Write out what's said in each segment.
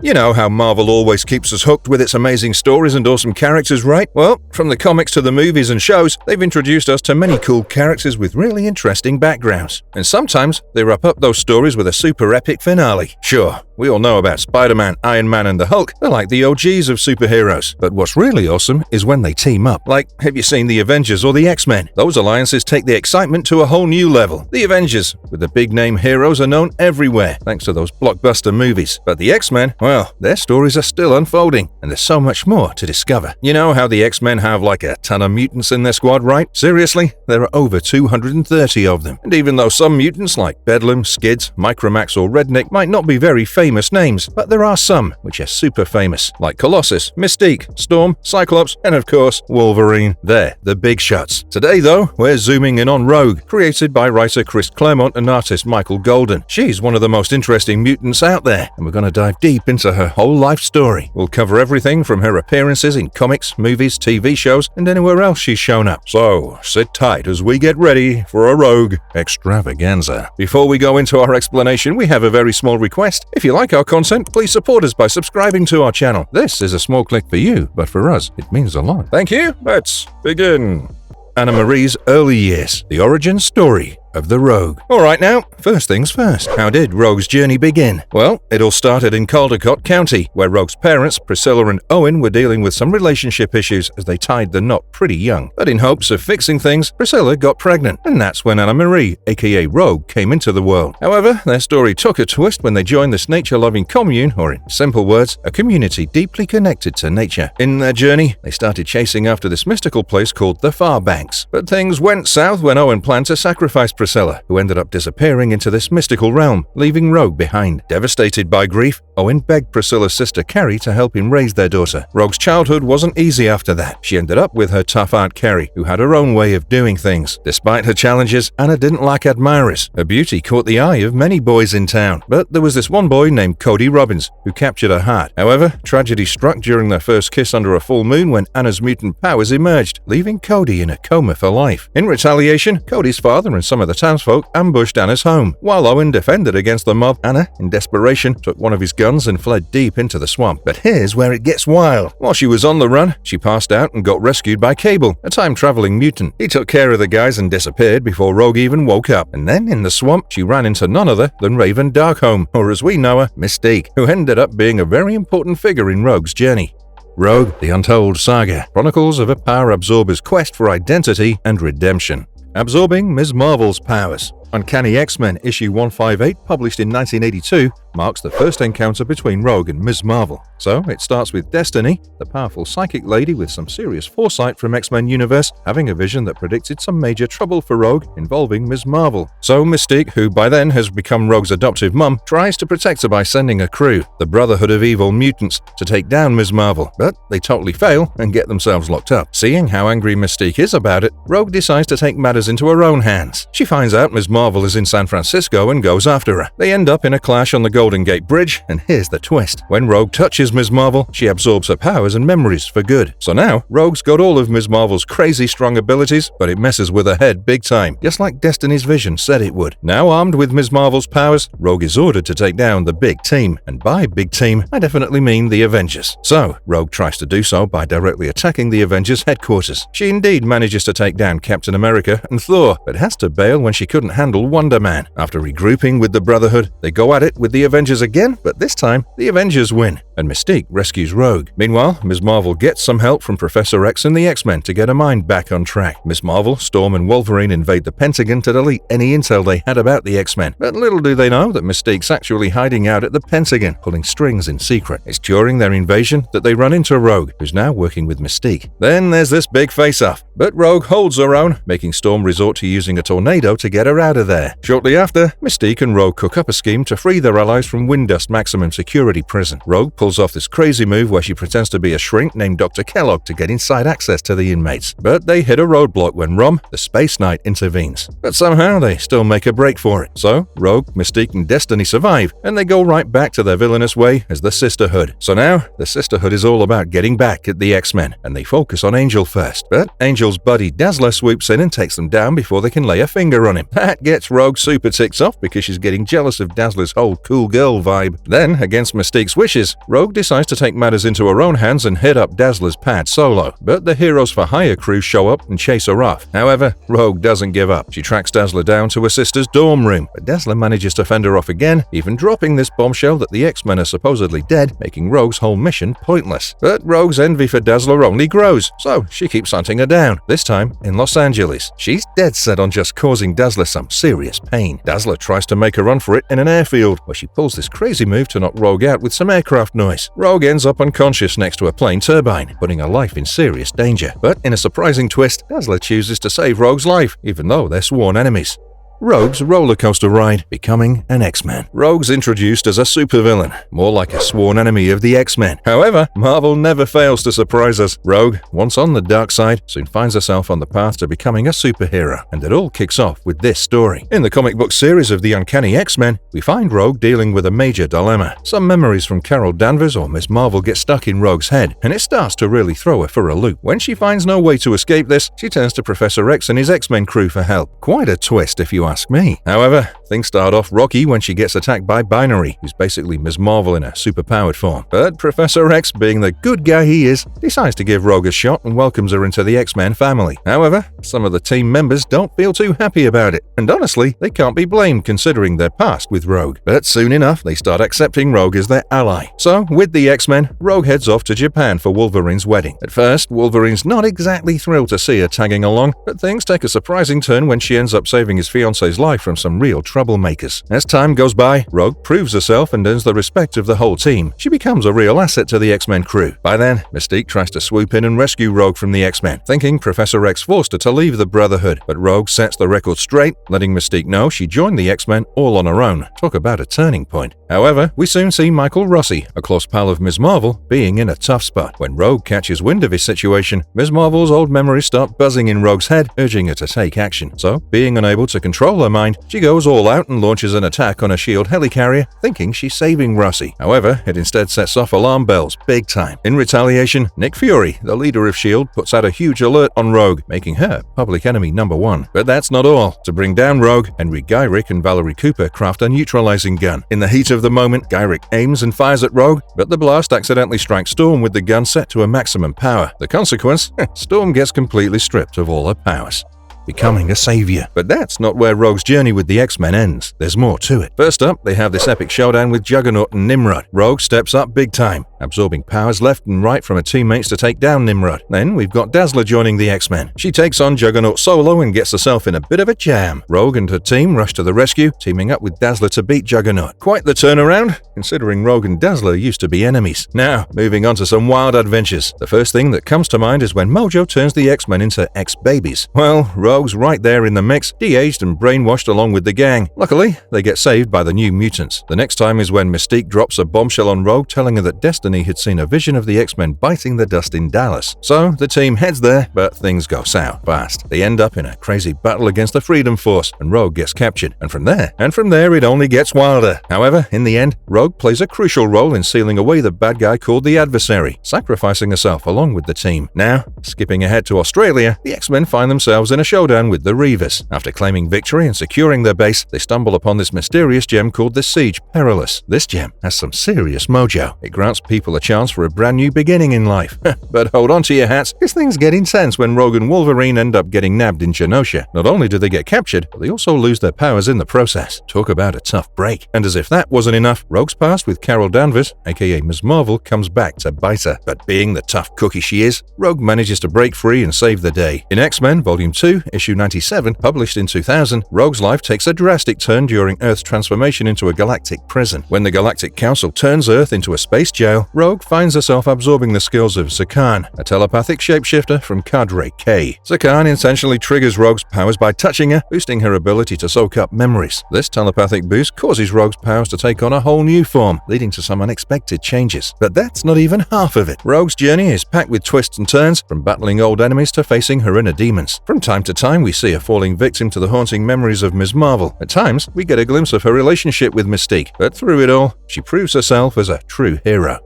You know how Marvel always keeps us hooked with its amazing stories and awesome characters, right? Well, from the comics to the movies and shows, they've introduced us to many cool characters with really interesting backgrounds. And sometimes they wrap up those stories with a super epic finale. Sure, we all know about Spider-Man, Iron Man, and the Hulk. They're like the OGs of superheroes. But what's really awesome is when they team up. Like, have you seen the Avengers or the X-Men? Those alliances take the excitement to a whole new level. The Avengers, with the big-name heroes, are known everywhere, thanks to those blockbuster movies. But the X-Men, well, their stories are still unfolding, and there's so much more to discover. You know how the X-Men have like a ton of mutants in their squad, right? Seriously, there are over 230 of them. And even though some mutants like Bedlam, Skids, Micromax, or Redneck might not be very famous names, but there are some which are super famous, like Colossus, Mystique, Storm, Cyclops, and of course, Wolverine. They're the big shots. Today, though, we're zooming in on Rogue, created by writer Chris Claremont and artist Michael Golden. She's one of the most interesting mutants out there, and we're going to dive deep into her whole life story. We'll cover everything from her appearances in comics, movies, TV shows, and anywhere else she's shown up. So, sit tight as we get ready for a Rogue extravaganza. Before we go into our explanation, we have a very small request. If you like our content, please support us by subscribing to our channel. This is a small click for you, but for us, it means a lot. Thank you. Let's begin. Anna Marie's early years, the origin story of the Rogue. Alright now, first things first. How did Rogue's journey begin? Well, it all started in Caldecott County, where Rogue's parents, Priscilla and Owen, were dealing with some relationship issues as they tied the knot pretty young. But in hopes of fixing things, Priscilla got pregnant, and that's when Anna Marie, aka Rogue, came into the world. However, their story took a twist when they joined this nature-loving commune, or in simple words, a community deeply connected to nature. In their journey, they started chasing after this mystical place called the Far Banks. But things went south when Owen planned to sacrifice Priscilla, who ended up disappearing into this mystical realm, leaving Rogue behind. Devastated by grief, Owen begged Priscilla's sister Carrie to help him raise their daughter. Rogue's childhood wasn't easy after that. She ended up with her tough aunt Carrie, who had her own way of doing things. Despite her challenges, Anna didn't lack admirers. Her beauty caught the eye of many boys in town. But there was this one boy named Cody Robbins, who captured her heart. However, tragedy struck during their first kiss under a full moon when Anna's mutant powers emerged, leaving Cody in a coma for life. In retaliation, Cody's father and some of the townsfolk ambushed Anna's home. While Owen defended against the mob, Anna, in desperation, took one of his guns and fled deep into the swamp. But here's where it gets wild. While she was on the run, she passed out and got rescued by Cable, a time-traveling mutant. He took care of the guys and disappeared before Rogue even woke up. And then, in the swamp, she ran into none other than Raven Darkholme, or as we know her, Mystique, who ended up being a very important figure in Rogue's journey. Rogue, the Untold Saga, chronicles of a power absorber's quest for identity and redemption. Absorbing Ms. Marvel's powers. Uncanny XMen issue 158, published in 1982, marks the first encounter between Rogue and Ms. Marvel. So, it starts with Destiny, the powerful psychic lady with some serious foresight from X-Men Universe, having a vision that predicted some major trouble for Rogue involving Ms. Marvel. So, Mystique, who by then has become Rogue's adoptive mum, tries to protect her by sending a crew, the Brotherhood of Evil Mutants, to take down Ms. Marvel, but they totally fail and get themselves locked up. Seeing how angry Mystique is about it, Rogue decides to take matters into her own hands. She finds out Ms. Marvel is in San Francisco and goes after her. They end up in a clash on the Golden Gate Bridge, and here's the twist. When Rogue touches Ms. Marvel, she absorbs her powers and memories for good. So now, Rogue's got all of Ms. Marvel's crazy strong abilities, but it messes with her head big time, just like Destiny's vision said it would. Now armed with Ms. Marvel's powers, Rogue is ordered to take down the big team, and by big team, I definitely mean the Avengers. So, Rogue tries to do so by directly attacking the Avengers headquarters. She indeed manages to take down Captain America and Thor, but has to bail when she couldn't handle Wonder Man. After regrouping with the Brotherhood, they go at it with the Avengers again, but this time, the Avengers win, and Mystique rescues Rogue. Meanwhile, Ms. Marvel gets some help from Professor X and the X-Men to get her mind back on track. Ms. Marvel, Storm, and Wolverine invade the Pentagon to delete any intel they had about the X-Men, but little do they know that Mystique's actually hiding out at the Pentagon, pulling strings in secret. It's during their invasion that they run into Rogue, who's now working with Mystique. Then there's this big face-off, but Rogue holds her own, making Storm resort to using a tornado to get her out of there. Shortly after, Mystique and Rogue cook up a scheme to free their allies from Windust Maximum Security Prison. Rogue pulls off this crazy move where she pretends to be a shrink named Dr. Kellogg to get inside access to the inmates. But they hit a roadblock when Rom, the Space Knight, intervenes. But somehow they still make a break for it. So, Rogue, Mystique, and Destiny survive, and they go right back to their villainous way as the Sisterhood. So now, the Sisterhood is all about getting back at the X-Men, and they focus on Angel first. But Angel's buddy Dazzler swoops in and takes them down before they can lay a finger on him. That gets Rogue super ticked off because she's getting jealous of Dazzler's whole cool girl vibe. Then, against Mystique's wishes, Rogue decides to take matters into her own hands and hit up Dazzler's pad solo. But the Heroes for Hire crew show up and chase her off. However, Rogue doesn't give up. She tracks Dazzler down to her sister's dorm room, but Dazzler manages to fend her off again, even dropping this bombshell that the X-Men are supposedly dead, making Rogue's whole mission pointless. But Rogue's envy for Dazzler only grows, so she keeps hunting her down, this time in Los Angeles. She's dead set on just causing Dazzler some serious pain. Dazzler tries to make a run for it in an airfield, where she pulls this crazy move to knock Rogue out with some aircraft noise. Rogue ends up unconscious next to a plane turbine, putting her life in serious danger. But in a surprising twist, Dazzler chooses to save Rogue's life, even though they're sworn enemies. Rogue's rollercoaster ride, becoming an X-Men. Rogue's introduced as a supervillain, more like a sworn enemy of the X-Men. However, Marvel never fails to surprise us. Rogue, once on the dark side, soon finds herself on the path to becoming a superhero, and it all kicks off with this story. In the comic book series of the Uncanny XMen, we find Rogue dealing with a major dilemma. Some memories from Carol Danvers or Ms. Marvel get stuck in Rogue's head, and it starts to really throw her for a loop. When she finds no way to escape this, she turns to Professor X and his X-Men crew for help. Quite a twist, if you ask me. However, things start off rocky when she gets attacked by Binary, who's basically Ms. Marvel in a superpowered form. But Professor X, being the good guy he is, decides to give Rogue a shot and welcomes her into the X-Men family. However, some of the team members don't feel too happy about it, and honestly, they can't be blamed considering their past with Rogue. But soon enough, they start accepting Rogue as their ally. So, with the X-Men, Rogue heads off to Japan for Wolverine's wedding. At first, Wolverine's not exactly thrilled to see her tagging along, but things take a surprising turn when she ends up saving his fiance's life from some real troublemakers. As time goes by, Rogue proves herself and earns the respect of the whole team. She becomes a real asset to the X-Men crew. By then, Mystique tries to swoop in and rescue Rogue from the X-Men, thinking Professor X forced her to leave the Brotherhood, but Rogue sets the record straight, letting Mystique know she joined the X-Men all on her own. Talk about a turning point. However, we soon see Michael Rossi, a close pal of Ms. Marvel, being in a tough spot. When Rogue catches wind of his situation, Ms. Marvel's old memories start buzzing in Rogue's head, urging her to take action. So, being unable to control her mind, she goes all out and launches an attack on a S.H.I.E.L.D. helicarrier, thinking she's saving Rossi. However, it instead sets off alarm bells big time. In retaliation, Nick Fury, the leader of S.H.I.E.L.D., puts out a huge alert on Rogue, making her public enemy #1. But that's not all. To bring down Rogue, Henry Gyrick and Valerie Cooper craft a neutralizing gun. In the heat of the moment, Gyrick aims and fires at Rogue, but the blast accidentally strikes Storm with the gun set to a maximum power. The consequence? Storm gets completely stripped of all her powers, becoming a savior. But that's not where Rogue's journey with the X-Men ends. There's more to it. First up, they have this epic showdown with Juggernaut and Nimrod. Rogue steps up big time, absorbing powers left and right from her teammates to take down Nimrod. Then we've got Dazzler joining the X-Men. She takes on Juggernaut solo and gets herself in a bit of a jam. Rogue and her team rush to the rescue, teaming up with Dazzler to beat Juggernaut. Quite the turnaround, considering Rogue and Dazzler used to be enemies. Now, moving on to some wild adventures. The first thing that comes to mind is when Mojo turns the X-Men into X-Babies. Well, Rogue's right there in the mix, de-aged and brainwashed along with the gang. Luckily, they get saved by the new mutants. The next time is when Mystique drops a bombshell on Rogue, telling her that Destiny had seen a vision of the X-Men biting the dust in Dallas. So, the team heads there, but things go south fast. They end up in a crazy battle against the Freedom Force, and Rogue gets captured. And from there it only gets wilder. However, in the end, Rogue plays a crucial role in sealing away the bad guy called the Adversary, sacrificing herself along with the team. Now, skipping ahead to Australia, the X-Men find themselves in a showdown with the Reavers. After claiming victory and securing their base, they stumble upon this mysterious gem called the Siege Perilous. This gem has some serious mojo. It grants people a chance for a brand new beginning in life. But hold on to your hats, because things get intense when Rogue and Wolverine end up getting nabbed in Genosha. Not only do they get captured, but they also lose their powers in the process. Talk about a tough break. And as if that wasn't enough, Rogue's past with Carol Danvers, aka Ms. Marvel, comes back to bite her. But being the tough cookie she is, Rogue manages to break free and save the day. In X-Men Volume 2, Issue 97, published in 2000, Rogue's life takes a drastic turn during Earth's transformation into a galactic prison. When the Galactic Council turns Earth into a space jail, Rogue finds herself absorbing the skills of Zakan, a telepathic shapeshifter from Cadre K. Zakan essentially triggers Rogue's powers by touching her, boosting her ability to soak up memories. This telepathic boost causes Rogue's powers to take on a whole new form, leading to some unexpected changes. But that's not even half of it. Rogue's journey is packed with twists and turns, from battling old enemies to facing her inner demons. From time to time, we see her falling victim to the haunting memories of Ms. Marvel. At times, we get a glimpse of her relationship with Mystique, but through it all, she proves herself as a true hero.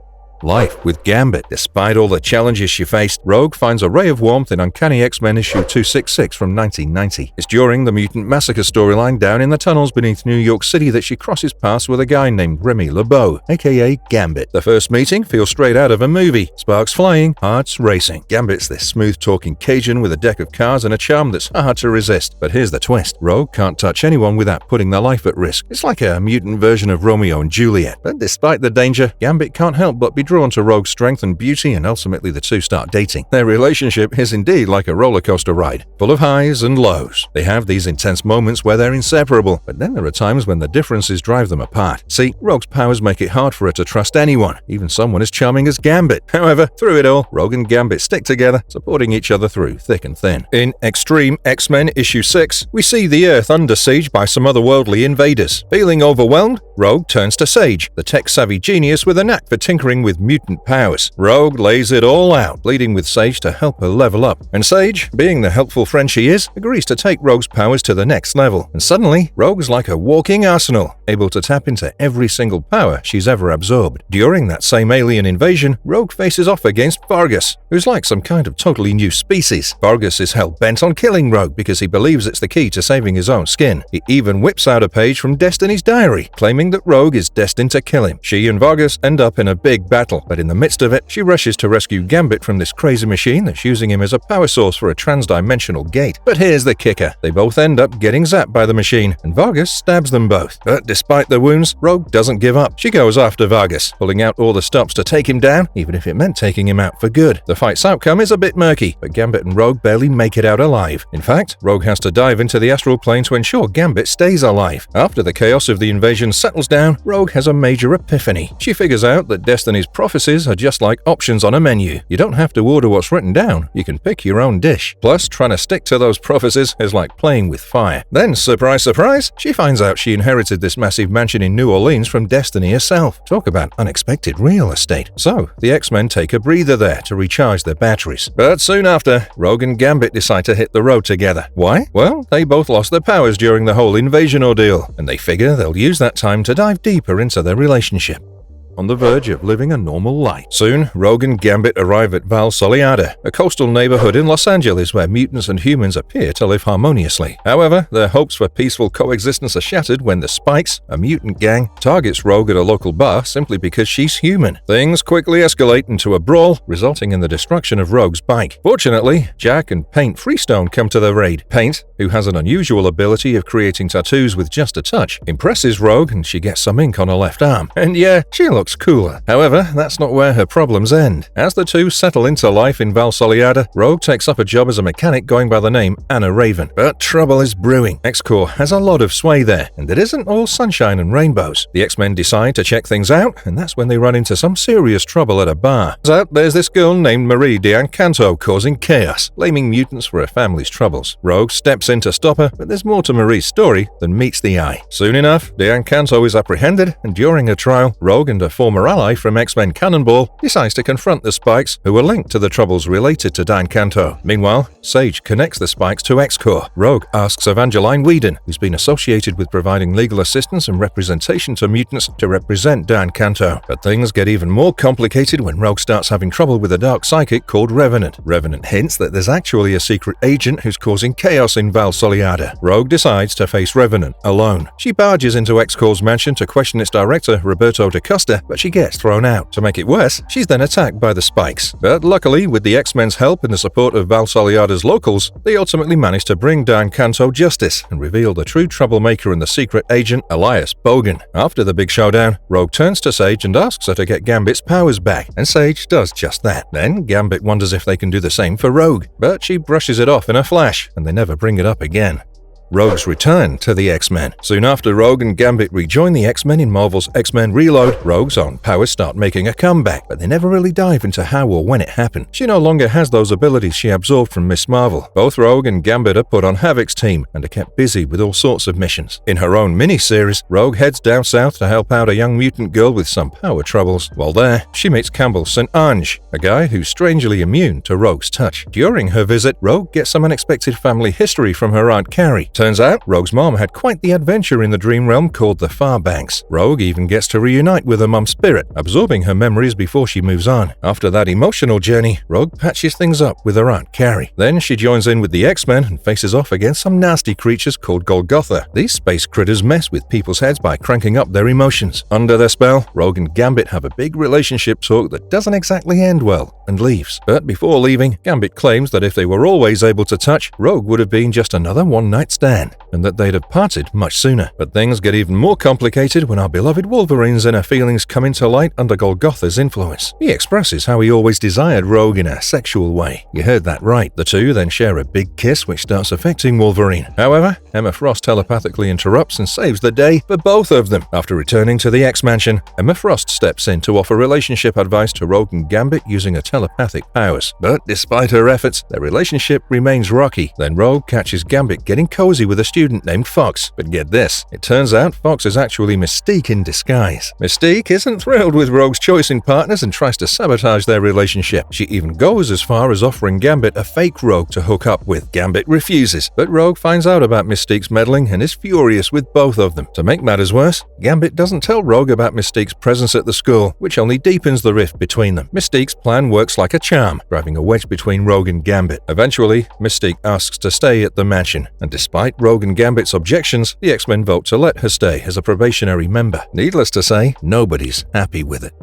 Life with Gambit. Despite all the challenges she faced, Rogue finds a ray of warmth in Uncanny XMen issue 266 from 1990. It's during the Mutant Massacre storyline down in the tunnels beneath New York City that she crosses paths with a guy named Remy LeBeau, aka Gambit. The first meeting feels straight out of a movie. Sparks flying, hearts racing. Gambit's this smooth-talking Cajun with a deck of cards and a charm that's hard to resist. But here's the twist. Rogue can't touch anyone without putting their life at risk. It's like a mutant version of Romeo and Juliet. But despite the danger, Gambit can't help but be drawn to Rogue's strength and beauty, and ultimately the two start dating. Their relationship is indeed like a roller coaster ride, full of highs and lows. They have these intense moments where they're inseparable, but then there are times when the differences drive them apart. See, Rogue's powers make it hard for her to trust anyone, even someone as charming as Gambit. However, through it all, Rogue and Gambit stick together, supporting each other through thick and thin. In Extreme X-Men issue 6, we see the Earth under siege by some otherworldly invaders. Feeling overwhelmed, Rogue turns to Sage, the tech-savvy genius with a knack for tinkering with mutant powers. Rogue lays it all out, pleading with Sage to help her level up. And Sage, being the helpful friend she is, agrees to take Rogue's powers to the next level. And suddenly, Rogue's like a walking arsenal, able to tap into every single power she's ever absorbed. During that same alien invasion, Rogue faces off against Vargas, who's like some kind of totally new species. Vargas is hell-bent on killing Rogue because he believes it's the key to saving his own skin. He even whips out a page from Destiny's diary, claiming that Rogue is destined to kill him. She and Vargas end up in a big battle, but in the midst of it, she rushes to rescue Gambit from this crazy machine that's using him as a power source for a trans-dimensional gate. But here's the kicker. They both end up getting zapped by the machine, and Vargas stabs them both. But despite the wounds, Rogue doesn't give up. She goes after Vargas, pulling out all the stops to take him down, even if it meant taking him out for good. The fight's outcome is a bit murky, but Gambit and Rogue barely make it out alive. In fact, Rogue has to dive into the astral plane to ensure Gambit stays alive. After the chaos of the invasion settles down, Rogue has a major epiphany. She figures out that Destiny's prophecies are just like options on a menu. You don't have to order what's written down, you can pick your own dish. Plus, trying to stick to those prophecies is like playing with fire. Then, surprise, surprise, she finds out she inherited this massive mansion in New Orleans from Destiny herself. Talk about unexpected real estate. So, the X-Men take a breather there to recharge their batteries. But soon after, Rogue and Gambit decide to hit the road together. Why? Well, they both lost their powers during the whole invasion ordeal, and they figure they'll use that time to dive deeper into their relationship. On the verge of living a normal life. Soon, Rogue and Gambit arrive at Val Solada, a coastal neighborhood in Los Angeles where mutants and humans appear to live harmoniously. However, their hopes for peaceful coexistence are shattered when the Spikes, a mutant gang, targets Rogue at a local bar simply because she's human. Things quickly escalate into a brawl, resulting in the destruction of Rogue's bike. Fortunately, Jack and Paint Freestone come to their aid. Paint, who has an unusual ability of creating tattoos with just a touch, impresses Rogue and she gets some ink on her left arm. And yeah, she looks cooler. However, that's not where her problems end. As the two settle into life in Val Solada, Rogue takes up a job as a mechanic going by the name Anna Raven. But trouble is brewing. X-Corps has a lot of sway there, and it isn't all sunshine and rainbows. The X-Men decide to check things out, and that's when they run into some serious trouble at a bar. There's this girl named Marie D'Ancanto causing chaos, blaming mutants for her family's troubles. Rogue steps in to stop her, but there's more to Marie's story than meets the eye. Soon enough, D'Ancanto is apprehended, and during her trial, Rogue and a former ally from X-Men Cannonball decides to confront the Spikes, who are linked to the troubles related to D'Ancanto. Meanwhile, Sage connects the Spikes to X-Corps. Rogue asks Evangeline Whedon, who's been associated with providing legal assistance and representation to mutants, to represent D'Ancanto. But things get even more complicated when Rogue starts having trouble with a dark psychic called Revenant. Revenant hints that there's actually a secret agent who's causing chaos in Val Solada. Rogue decides to face Revenant alone. She barges into X-Corps' mansion to question its director, Roberto da Costa, but she gets thrown out. To make it worse, she's then attacked by the Spikes. But luckily, with the X-Men's help and the support of Val Solada's locals, they ultimately manage to bring D'Ancanto justice and reveal the true troublemaker and the secret agent, Elias Bogan. After the big showdown, Rogue turns to Sage and asks her to get Gambit's powers back, and Sage does just that. Then Gambit wonders if they can do the same for Rogue, but she brushes it off in a flash, and they never bring it up again. Rogue's return to the X-Men. Soon after Rogue and Gambit rejoin the X-Men in Marvel's X-Men Reload, Rogue's own powers start making a comeback, but they never really dive into how or when it happened. She no longer has those abilities she absorbed from Miss Marvel. Both Rogue and Gambit are put on Havoc's team and are kept busy with all sorts of missions. In her own mini-series, Rogue heads down south to help out a young mutant girl with some power troubles. While there, she meets Campbell St. Ange, a guy who's strangely immune to Rogue's touch. During her visit, Rogue gets some unexpected family history from her Aunt Carrie. Turns out, Rogue's mom had quite the adventure in the dream realm called the Far Banks. Rogue even gets to reunite with her mom's spirit, absorbing her memories before she moves on. After that emotional journey, Rogue patches things up with her Aunt Carrie. Then she joins in with the X-Men and faces off against some nasty creatures called Golgotha. These space critters mess with people's heads by cranking up their emotions. Under their spell, Rogue and Gambit have a big relationship talk that doesn't exactly end well, and leaves. But before leaving, Gambit claims that if they were always able to touch, Rogue would have been just another one-night stand, and that they'd have parted much sooner. But things get even more complicated when our beloved Wolverine's inner feelings come into light under Golgotha's influence. He expresses how he always desired Rogue in a sexual way. You heard that right. The two then share a big kiss which starts affecting Wolverine. However, Emma Frost telepathically interrupts and saves the day for both of them. After returning to the X-Mansion, Emma Frost steps in to offer relationship advice to Rogue and Gambit using her telepathic powers. But despite her efforts, their relationship remains rocky. Then Rogue catches Gambit getting cozy with a student named Fox. But get this, it turns out Fox is actually Mystique in disguise. Mystique isn't thrilled with Rogue's choice in partners and tries to sabotage their relationship. She even goes as far as offering Gambit a fake Rogue to hook up with. Gambit refuses, but Rogue finds out about Mystique's meddling and is furious with both of them. To make matters worse, Gambit doesn't tell Rogue about Mystique's presence at the school, which only deepens the rift between them. Mystique's plan works like a charm, driving a wedge between Rogue and Gambit. Eventually, Mystique asks to stay at the mansion, and despite Rogue and Gambit's objections, the X-Men vote to let her stay as a probationary member. Needless to say, nobody's happy with it.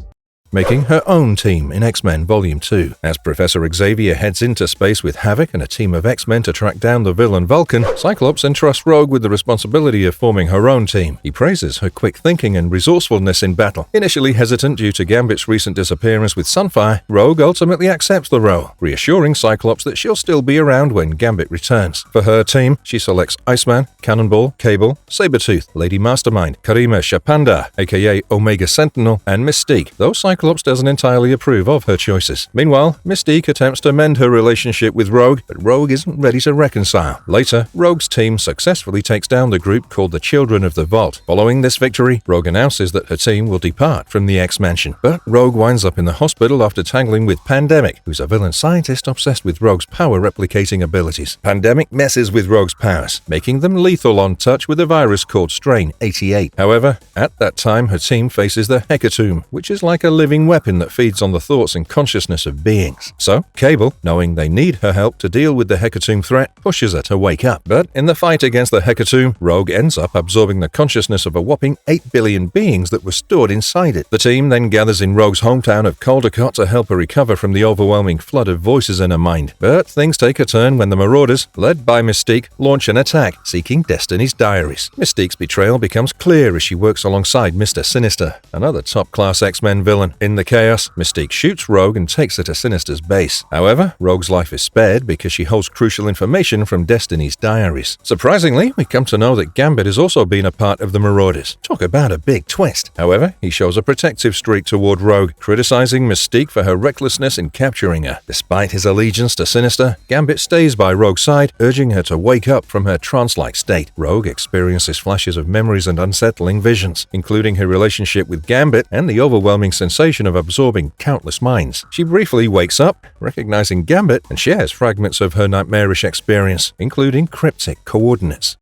Making her own team in X-Men Volume 2. As Professor Xavier heads into space with Havoc and a team of X-Men to track down the villain Vulcan, Cyclops entrusts Rogue with the responsibility of forming her own team. He praises her quick thinking and resourcefulness in battle. Initially hesitant due to Gambit's recent disappearance with Sunfire, Rogue ultimately accepts the role, reassuring Cyclops that she'll still be around when Gambit returns. For her team, she selects Iceman, Cannonball, Cable, Sabretooth, Lady Mastermind, Karima Shapanda, aka Omega Sentinel, and Mystique, though Cyclops doesn't entirely approve of her choices. Meanwhile, Mystique attempts to mend her relationship with Rogue, but Rogue isn't ready to reconcile. Later, Rogue's team successfully takes down the group called the Children of the Vault. Following this victory, Rogue announces that her team will depart from the X-Mansion. But Rogue winds up in the hospital after tangling with Pandemic, who's a villain scientist obsessed with Rogue's power-replicating abilities. Pandemic messes with Rogue's powers, making them lethal on touch with a virus called Strain 88. However, at that time, her team faces the Hecatomb, which is like a living weapon that feeds on the thoughts and consciousness of beings. So, Cable, knowing they need her help to deal with the Hecatomb threat, pushes her to wake up. But in the fight against the Hecatomb, Rogue ends up absorbing the consciousness of a whopping 8 billion beings that were stored inside it. The team then gathers in Rogue's hometown of Caldecott to help her recover from the overwhelming flood of voices in her mind. But things take a turn when the Marauders, led by Mystique, launch an attack, seeking Destiny's diaries. Mystique's betrayal becomes clear as she works alongside Mr. Sinister, another top-class X-Men villain. In the chaos, Mystique shoots Rogue and takes her to Sinister's base. However, Rogue's life is spared because she holds crucial information from Destiny's diaries. Surprisingly, we come to know that Gambit has also been a part of the Marauders. Talk about a big twist. However, he shows a protective streak toward Rogue, criticizing Mystique for her recklessness in capturing her. Despite his allegiance to Sinister, Gambit stays by Rogue's side, urging her to wake up from her trance-like state. Rogue experiences flashes of memories and unsettling visions, including her relationship with Gambit and the overwhelming sensation of absorbing countless minds. She briefly wakes up, recognizing Gambit, and shares fragments of her nightmarish experience, including cryptic coordinates.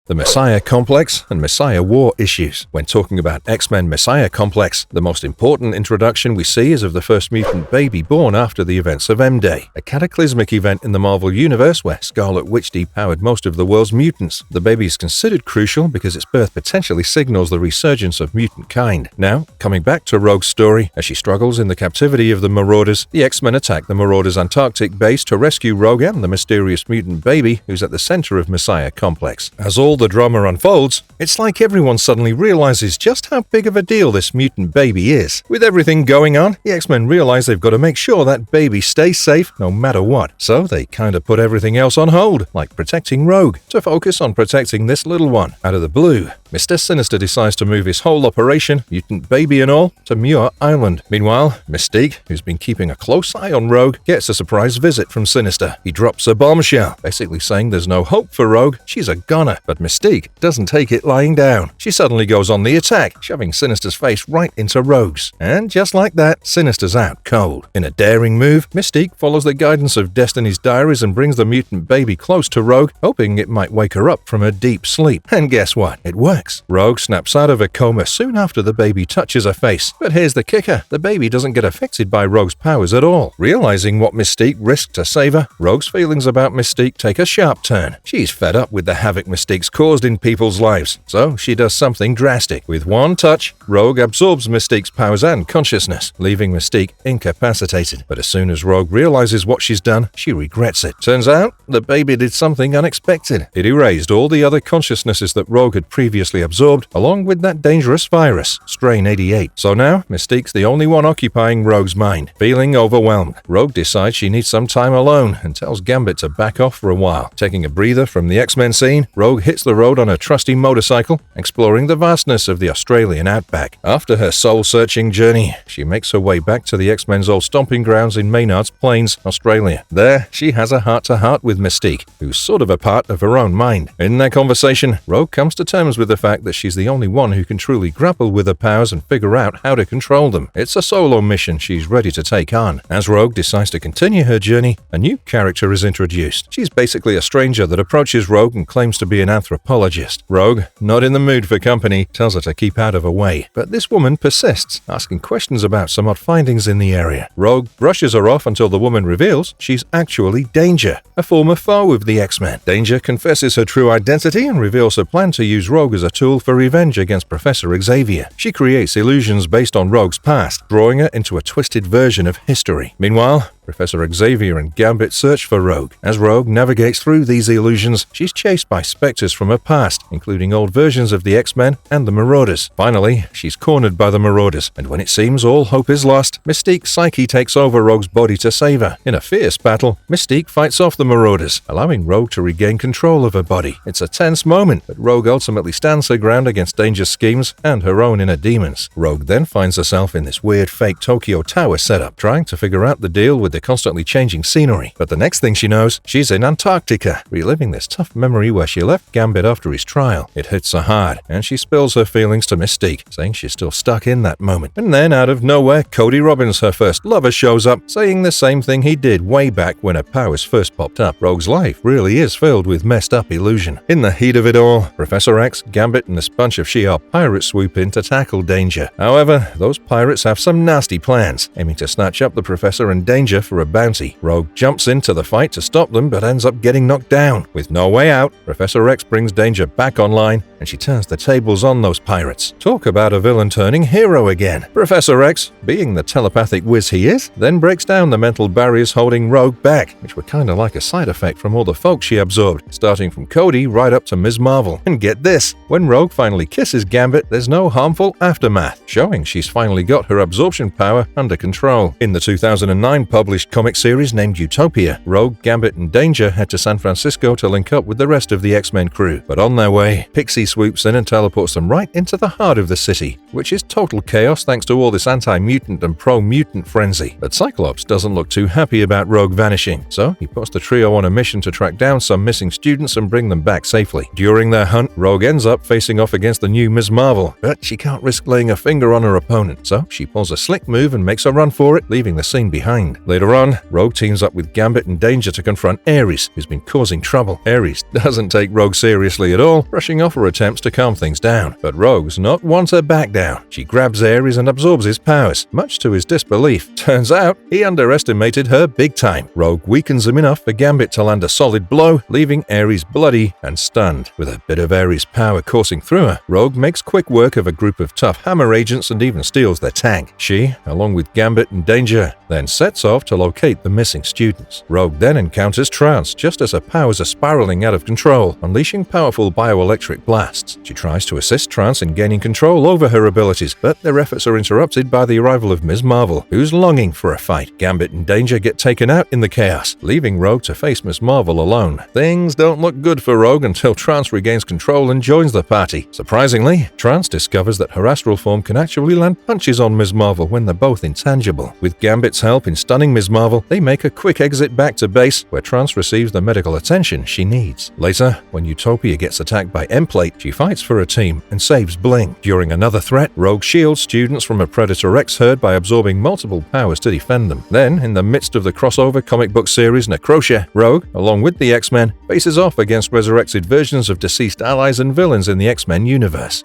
The Messiah Complex and Messiah War issues. When talking about X-Men Messiah Complex, the most important introduction we see is of the first mutant baby born after the events of M-Day, a cataclysmic event in the Marvel Universe where Scarlet Witch depowered most of the world's mutants. The baby is considered crucial because its birth potentially signals the resurgence of mutant kind. Now, coming back to Rogue's story, as she struggles in the captivity of the Marauders, the X-Men attack the Marauders' Antarctic base to rescue Rogue and the mysterious mutant baby who's at the center of Messiah Complex. As all the drama unfolds, it's like everyone suddenly realizes just how big of a deal this mutant baby is. With everything going on, the X-Men realize they've got to make sure that baby stays safe no matter what. So they kind of put everything else on hold, like protecting Rogue, to focus on protecting this little one. Out of the blue, Mr. Sinister decides to move his whole operation, Mutant Baby and all, to Muir Island. Meanwhile, Mystique, who's been keeping a close eye on Rogue, gets a surprise visit from Sinister. He drops a bombshell, basically saying there's no hope for Rogue, she's a goner. But Mystique doesn't take it lying down. She suddenly goes on the attack, shoving Sinister's face right into Rogue's. And just like that, Sinister's out cold. In a daring move, Mystique follows the guidance of Destiny's diaries and brings the Mutant Baby close to Rogue, hoping it might wake her up from her deep sleep. And guess what? It works. Rogue snaps out of a coma soon after the baby touches her face. But here's the kicker. The baby doesn't get affected by Rogue's powers at all. Realizing what Mystique risked to save her, Rogue's feelings about Mystique take a sharp turn. She's fed up with the havoc Mystique's caused in people's lives, so she does something drastic. With one touch, Rogue absorbs Mystique's powers and consciousness, leaving Mystique incapacitated. But as soon as Rogue realizes what she's done, she regrets it. Turns out, the baby did something unexpected. It erased all the other consciousnesses that Rogue had previously absorbed, along with that dangerous virus, Strain 88. So now, Mystique's the only one occupying Rogue's mind. Feeling overwhelmed, Rogue decides she needs some time alone and tells Gambit to back off for a while. Taking a breather from the X-Men scene, Rogue hits the road on her trusty motorcycle, exploring the vastness of the Australian outback. After her soul-searching journey, she makes her way back to the X-Men's old stomping grounds in Maynard's Plains, Australia. There, she has a heart-to-heart with Mystique, who's sort of a part of her own mind. In their conversation, Rogue comes to terms with the fact that she's the only one who can truly grapple with her powers and figure out how to control them. It's a solo mission she's ready to take on. As Rogue decides to continue her journey, a new character is introduced. She's basically a stranger that approaches Rogue and claims to be an anthropologist. Rogue, not in the mood for company, tells her to keep out of her way. But this woman persists, asking questions about some odd findings in the area. Rogue brushes her off until the woman reveals she's actually Danger, a former foe of the X-Men. Danger confesses her true identity and reveals her plan to use Rogue as a tool for revenge against Professor Xavier. She creates illusions based on Rogue's past, drawing her into a twisted version of history. Meanwhile, Professor Xavier and Gambit search for Rogue. As Rogue navigates through these illusions, she's chased by specters from her past, including old versions of the X-Men and the Marauders. Finally, she's cornered by the Marauders, and when it seems all hope is lost, Mystique's psyche takes over Rogue's body to save her. In a fierce battle, Mystique fights off the Marauders, allowing Rogue to regain control of her body. It's a tense moment, but Rogue ultimately stands her ground against Danger's schemes and her own inner demons. Rogue then finds herself in this weird fake Tokyo Tower setup, trying to figure out the deal with the constantly changing scenery. But the next thing she knows, she's in Antarctica, reliving this tough memory where she left Gambit after his trial. It hits her hard, and she spills her feelings to Mystique, saying she's still stuck in that moment. And then, out of nowhere, Cody Robbins, her first lover, shows up, saying the same thing he did way back when her powers first popped up. Rogue's life really is filled with messed up illusion. In the heat of it all, Professor X, Gambit, and this bunch of Shi'ar pirates swoop in to tackle Danger. However, those pirates have some nasty plans, aiming to snatch up the Professor and Danger for a bounty. Rogue jumps into the fight to stop them, but ends up getting knocked down. With no way out, Professor X brings Danger back online, and she turns the tables on those pirates. Talk about a villain turning hero again. Professor X, being the telepathic whiz he is, then breaks down the mental barriers holding Rogue back, which were kinda like a side effect from all the folks she absorbed, starting from Cody right up to Ms. Marvel. And get this, when Rogue finally kisses Gambit, there's no harmful aftermath, showing she's finally got her absorption power under control. In the 2009 published comic series named Utopia, Rogue, Gambit, and Danger head to San Francisco to link up with the rest of the X-Men crew. But on their way, Pixie swoops in and teleports them right into the heart of the city, which is total chaos thanks to all this anti-mutant and pro-mutant frenzy. But Cyclops doesn't look too happy about Rogue vanishing, so he puts the trio on a mission to track down some missing students and bring them back safely. During their hunt, Rogue ends up facing off against the new Ms. Marvel, but she can't risk laying a finger on her opponent, so she pulls a slick move and makes a run for it, leaving the scene behind. Later on, Rogue teams up with Gambit and Danger to confront Ares, who's been causing trouble. Ares doesn't take Rogue seriously at all, brushing off her attempts to calm things down. But Rogue's not one to back down. She grabs Ares and absorbs his powers, much to his disbelief. Turns out, he underestimated her big time. Rogue weakens him enough for Gambit to land a solid blow, leaving Ares bloody and stunned. With a bit of Ares' power coursing through her, Rogue makes quick work of a group of tough Hammer agents and even steals their tank. She, along with Gambit and Danger, then sets off to locate the missing students. Rogue then encounters Trance just as her powers are spiraling out of control, unleashing powerful bioelectric blasts. She tries to assist Trance in gaining control over her abilities, but their efforts are interrupted by the arrival of Ms. Marvel, who's longing for a fight. Gambit and Danger get taken out in the chaos, leaving Rogue to face Ms. Marvel alone. Things don't look good for Rogue until Trance regains control and joins the party. Surprisingly, Trance discovers that her astral form can actually land punches on Ms. Marvel when they're both intangible. With Gambit's help in stunning Ms. Marvel, they make a quick exit back to base, where Trance receives the medical attention she needs. Later, when Utopia gets attacked by M-Plate, she fights for her team and saves Bling. During another threat, Rogue shields students from a Predator X herd by absorbing multiple powers to defend them. Then, in the midst of the crossover comic book series Necrotia, Rogue, along with the X-Men, faces off against resurrected versions of deceased allies and villains in the X-Men universe.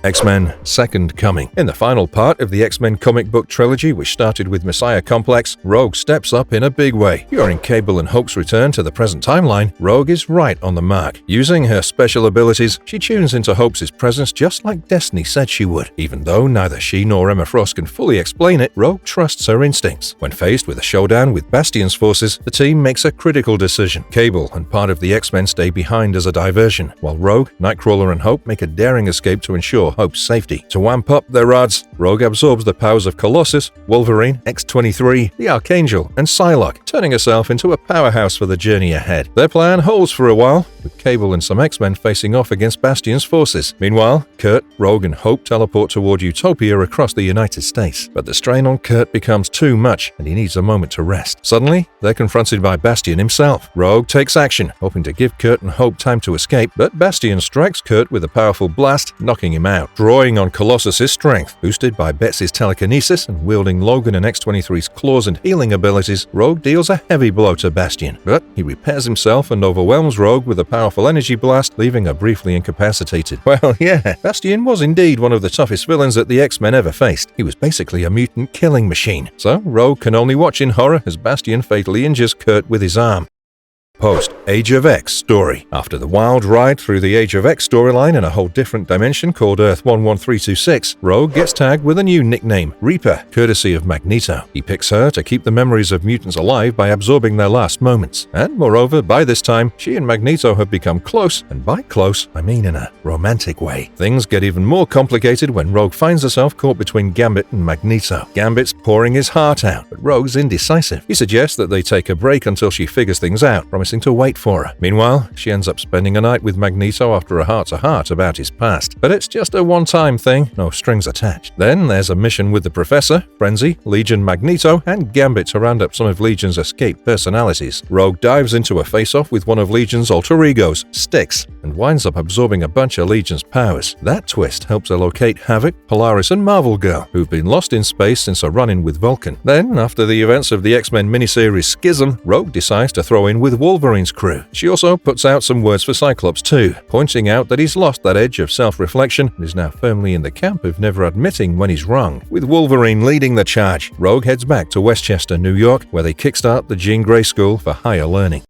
X-Men Second Coming. In the final part of the X-Men comic book trilogy, which started with Messiah Complex, Rogue steps up in a big way. During Cable and Hope's return to the present timeline, Rogue is right on the mark. Using her special abilities, she tunes into Hope's presence just like Destiny said she would. Even though neither she nor Emma Frost can fully explain it, Rogue trusts her instincts. When faced with a showdown with Bastion's forces, the team makes a critical decision. Cable and part of the X-Men stay behind as a diversion, while Rogue, Nightcrawler, and Hope make a daring escape to ensure Hope's safety. To amp up their odds, Rogue absorbs the powers of Colossus, Wolverine, X-23, the Archangel, and Psylocke, turning herself into a powerhouse for the journey ahead. Their plan holds for a while, with Cable and some X-Men facing off against Bastion's forces. Meanwhile, Kurt, Rogue, and Hope teleport toward Utopia across the United States. But the strain on Kurt becomes too much, and he needs a moment to rest. Suddenly, they're confronted by Bastion himself. Rogue takes action, hoping to give Kurt and Hope time to escape, but Bastion strikes Kurt with a powerful blast, knocking him out. Drawing on Colossus' strength, boosted by Betsy's telekinesis and wielding Logan and X-23's claws and healing abilities, Rogue deals a heavy blow to Bastion. But he repairs himself and overwhelms Rogue with a powerful energy blast, leaving her briefly incapacitated. Well, yeah, Bastion was indeed one of the toughest villains that the X-Men ever faced. He was basically a mutant killing machine. So Rogue can only watch in horror as Bastion fatally injures Kurt with his arm. PostAge of X story. After the wild ride through the Age of X storyline in a whole different dimension called Earth 11326, Rogue gets tagged with a new nickname, Reaper, courtesy of Magneto. He picks her to keep the memories of mutants alive by absorbing their last moments. And moreover, by this time, she and Magneto have become close, and by close, I mean in a romantic way. Things get even more complicated when Rogue finds herself caught between Gambit and Magneto. Gambit's pouring his heart out, but Rogue's indecisive. He suggests that they take a break until she figures things out, promising to wait for her. Meanwhile, she ends up spending a night with Magneto after a heart-to-heart about his past. But it's just a one-time thing, no strings attached. Then there's a mission with the Professor, Frenzy, Legion, Magneto, and Gambit to round up some of Legion's escaped personalities. Rogue dives into a face-off with one of Legion's alter egos, Styx, and winds up absorbing a bunch of Legion's powers. That twist helps her locate Havoc, Polaris, and Marvel Girl, who've been lost in space since a run-in with Vulcan. Then, after the events of the X-Men miniseries Schism, Rogue decides to throw in with Wolverine's crew. She also puts out some words for Cyclops too, pointing out that he's lost that edge of self-reflection and is now firmly in the camp of never admitting when he's wrong. With Wolverine leading the charge, Rogue heads back to Westchester, New York, where they kickstart the Jean Grey School for higher learning.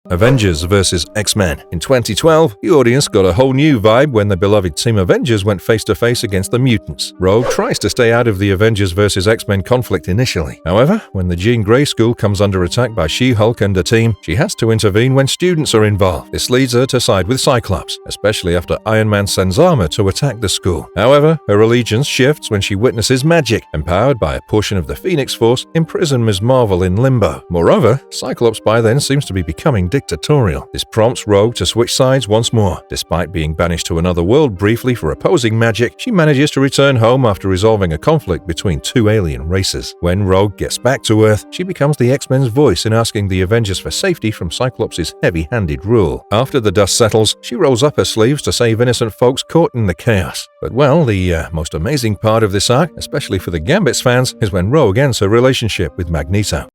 Avengers Vs XMen. In 2012, the audience got a whole new vibe when the beloved Team Avengers went face-to-face against the mutants. Rogue tries to stay out of the Avengers vs X-Men conflict initially. However, when the Jean Grey School comes under attack by She-Hulk and her team, she has to intervene when students are involved. This leads her to side with Cyclops, especially after Iron Man sends armor to attack the school. However, her allegiance shifts when she witnesses magic, empowered by a portion of the Phoenix Force, imprison Ms. Marvel in limbo. Moreover, Cyclops by then seems to be becoming dictatorial. This prompts Rogue to switch sides once more. Despite being banished to another world briefly for opposing magic, she manages to return home after resolving a conflict between two alien races. When Rogue gets back to Earth, she becomes the X-Men's voice in asking the Avengers for safety from Cyclops' heavy-handed rule. After the dust settles, she rolls up her sleeves to save innocent folks caught in the chaos. But well, the most amazing part of this arc, especially for the Gambit's fans, is when Rogue ends her relationship with Magneto.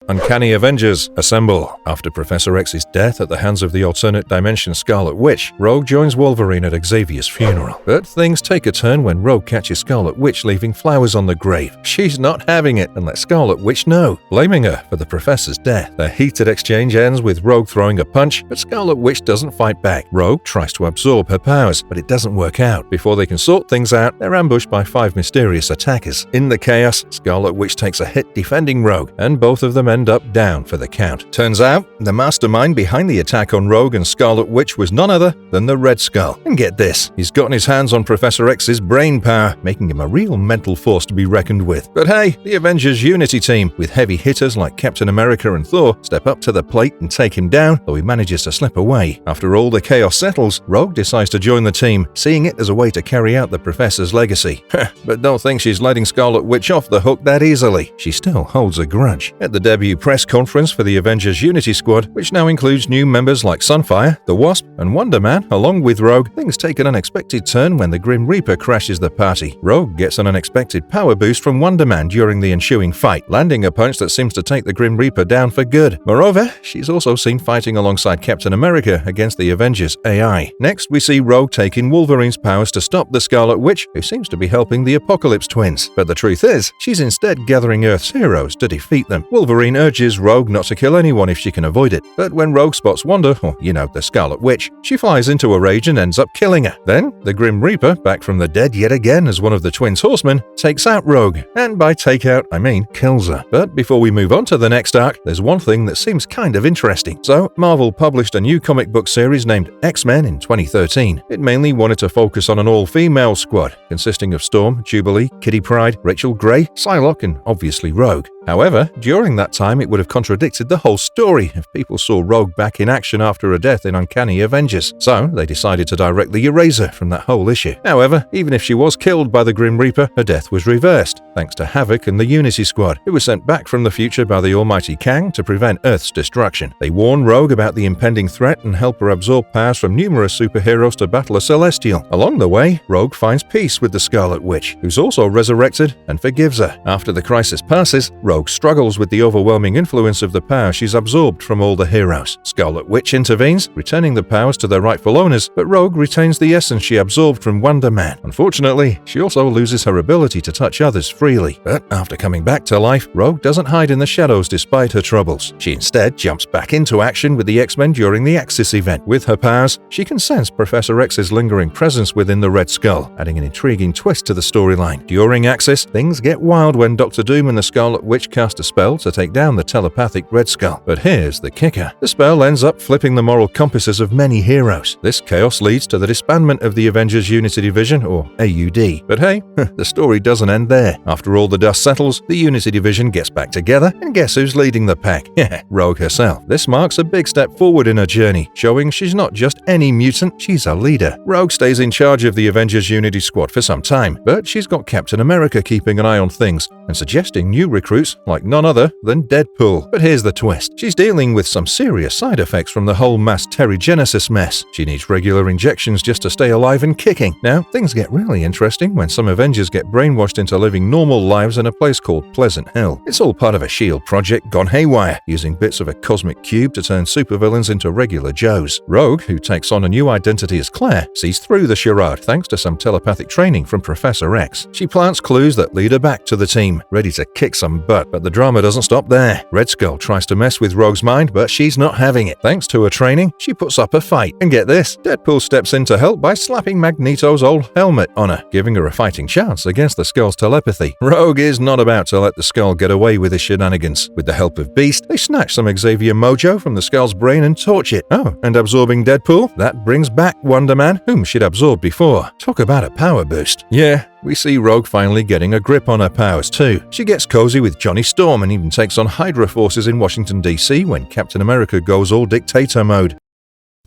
Uncanny Avengers Assemble. After Professor X's death at the hands of the alternate dimension Scarlet Witch, Rogue joins Wolverine at Xavier's funeral. But things take a turn when Rogue catches Scarlet Witch leaving flowers on the grave. She's not having it and lets Scarlet Witch know, blaming her for the Professor's death. The heated exchange ends with Rogue throwing a punch, but Scarlet Witch doesn't fight back. Rogue tries to absorb her powers, but it doesn't work out. Before they can sort things out, they're ambushed by 5 mysterious attackers. In the chaos, Scarlet Witch takes a hit defending Rogue, and both of them end up down for the count. Turns out, the mastermind behind the attack on Rogue and Scarlet Witch was none other than the Red Skull. And get this, he's gotten his hands on Professor X's brain power, making him a real mental force to be reckoned with. But hey, the Avengers Unity team, with heavy hitters like Captain America and Thor, step up to the plate and take him down, though he manages to slip away. After all the chaos settles, Rogue decides to join the team, seeing it as a way to carry out the Professor's legacy. But don't think she's letting Scarlet Witch off the hook that easily. She still holds a grudge. At the debut press conference for the Avengers Unity Squad, which now includes new members like Sunfire, the Wasp, and Wonder Man, along with Rogue, things take an unexpected turn when the Grim Reaper crashes the party. Rogue gets an unexpected power boost from Wonder Man during the ensuing fight, landing a punch that seems to take the Grim Reaper down for good. Moreover, she's also seen fighting alongside Captain America against the Avengers AI. Next, we see Rogue taking Wolverine's powers to stop the Scarlet Witch, who seems to be helping the Apocalypse twins. But the truth is, she's instead gathering Earth's heroes to defeat them. Wolverine urges Rogue not to kill anyone if she can avoid it. But when Rogue spots Wanda, or the Scarlet Witch, she flies into a rage and ends up killing her. Then, the Grim Reaper, back from the dead yet again as one of the twins' horsemen, takes out Rogue. And by take out, I mean kills her. But before we move on to the next arc, there's one thing that seems kind of interesting. So, Marvel published a new comic book series named XMen in 2013. It mainly wanted to focus on an all-female squad, consisting of Storm, Jubilee, Kitty Pryde, Rachel Grey, Psylocke, and obviously Rogue. However, during that time it would have contradicted the whole story if people saw Rogue back in action after her death in Uncanny Avengers, so they decided to directly erase her from that whole issue. However, even if she was killed by the Grim Reaper, her death was reversed, thanks to Havoc and the Unity Squad, who were sent back from the future by the almighty Kang to prevent Earth's destruction. They warn Rogue about the impending threat and help her absorb powers from numerous superheroes to battle a Celestial. Along the way, Rogue finds peace with the Scarlet Witch, who's also resurrected and forgives her. After the crisis passes, Rogue struggles with the overwhelming influence of the power she's absorbed from all the heroes. Scarlet Witch intervenes, returning the powers to their rightful owners, but Rogue retains the essence she absorbed from Wonder Man. Unfortunately, she also loses her ability to touch others freely. But after coming back to life, Rogue doesn't hide in the shadows despite her troubles. She instead jumps back into action with the X-Men during the Axis event. With her powers, she can sense Professor X's lingering presence within the Red Skull, adding an intriguing twist to the storyline. During Axis, things get wild when Dr. Doom and the Scarlet Witch cast a spell to take down the telepathic Red Skull. But here's the kicker. The spell ends up flipping the moral compasses of many heroes. This chaos leads to the disbandment of the Avengers Unity Division, or AUD. But hey, the story doesn't end there. After all the dust settles, the Unity Division gets back together, and guess who's leading the pack? Yeah, Rogue herself. This marks a big step forward in her journey, showing she's not just any mutant, she's a leader. Rogue stays in charge of the Avengers Unity Squad for some time, but she's got Captain America keeping an eye on things and suggesting new recruits like none other than Deadpool. But here's the twist. She's dealing with some serious side effects from the whole mass terrigenesis mess. She needs regular injections just to stay alive and kicking. Now, things get really interesting when some Avengers get brainwashed into living normal lives in a place called Pleasant Hill. It's all part of a S.H.I.E.L.D. project gone haywire, using bits of a cosmic cube to turn supervillains into regular Joes. Rogue, who takes on a new identity as Claire, sees through the charade thanks to some telepathic training from Professor X. She plants clues that lead her back to the team, ready to kick some butt, but the drama doesn't stop there. Red Skull tries to mess with Rogue's mind, but she's not having it. Thanks to her training, she puts up a fight. And get this, Deadpool steps in to help by slapping Magneto's old helmet on her, giving her a fighting chance against the Skull's telepathy. Rogue is not about to let the Skull get away with his shenanigans. With the help of Beast, they snatch some Xavier mojo from the Skull's brain and torch it. Oh, and absorbing Deadpool, that brings back Wonder Man, whom she'd absorbed before. Talk about a power boost. Yeah, we see Rogue finally getting a grip on her powers too. She gets cozy with Johnny Storm and even takes on Hydra forces in Washington, D.C. when Captain America goes all dictator mode.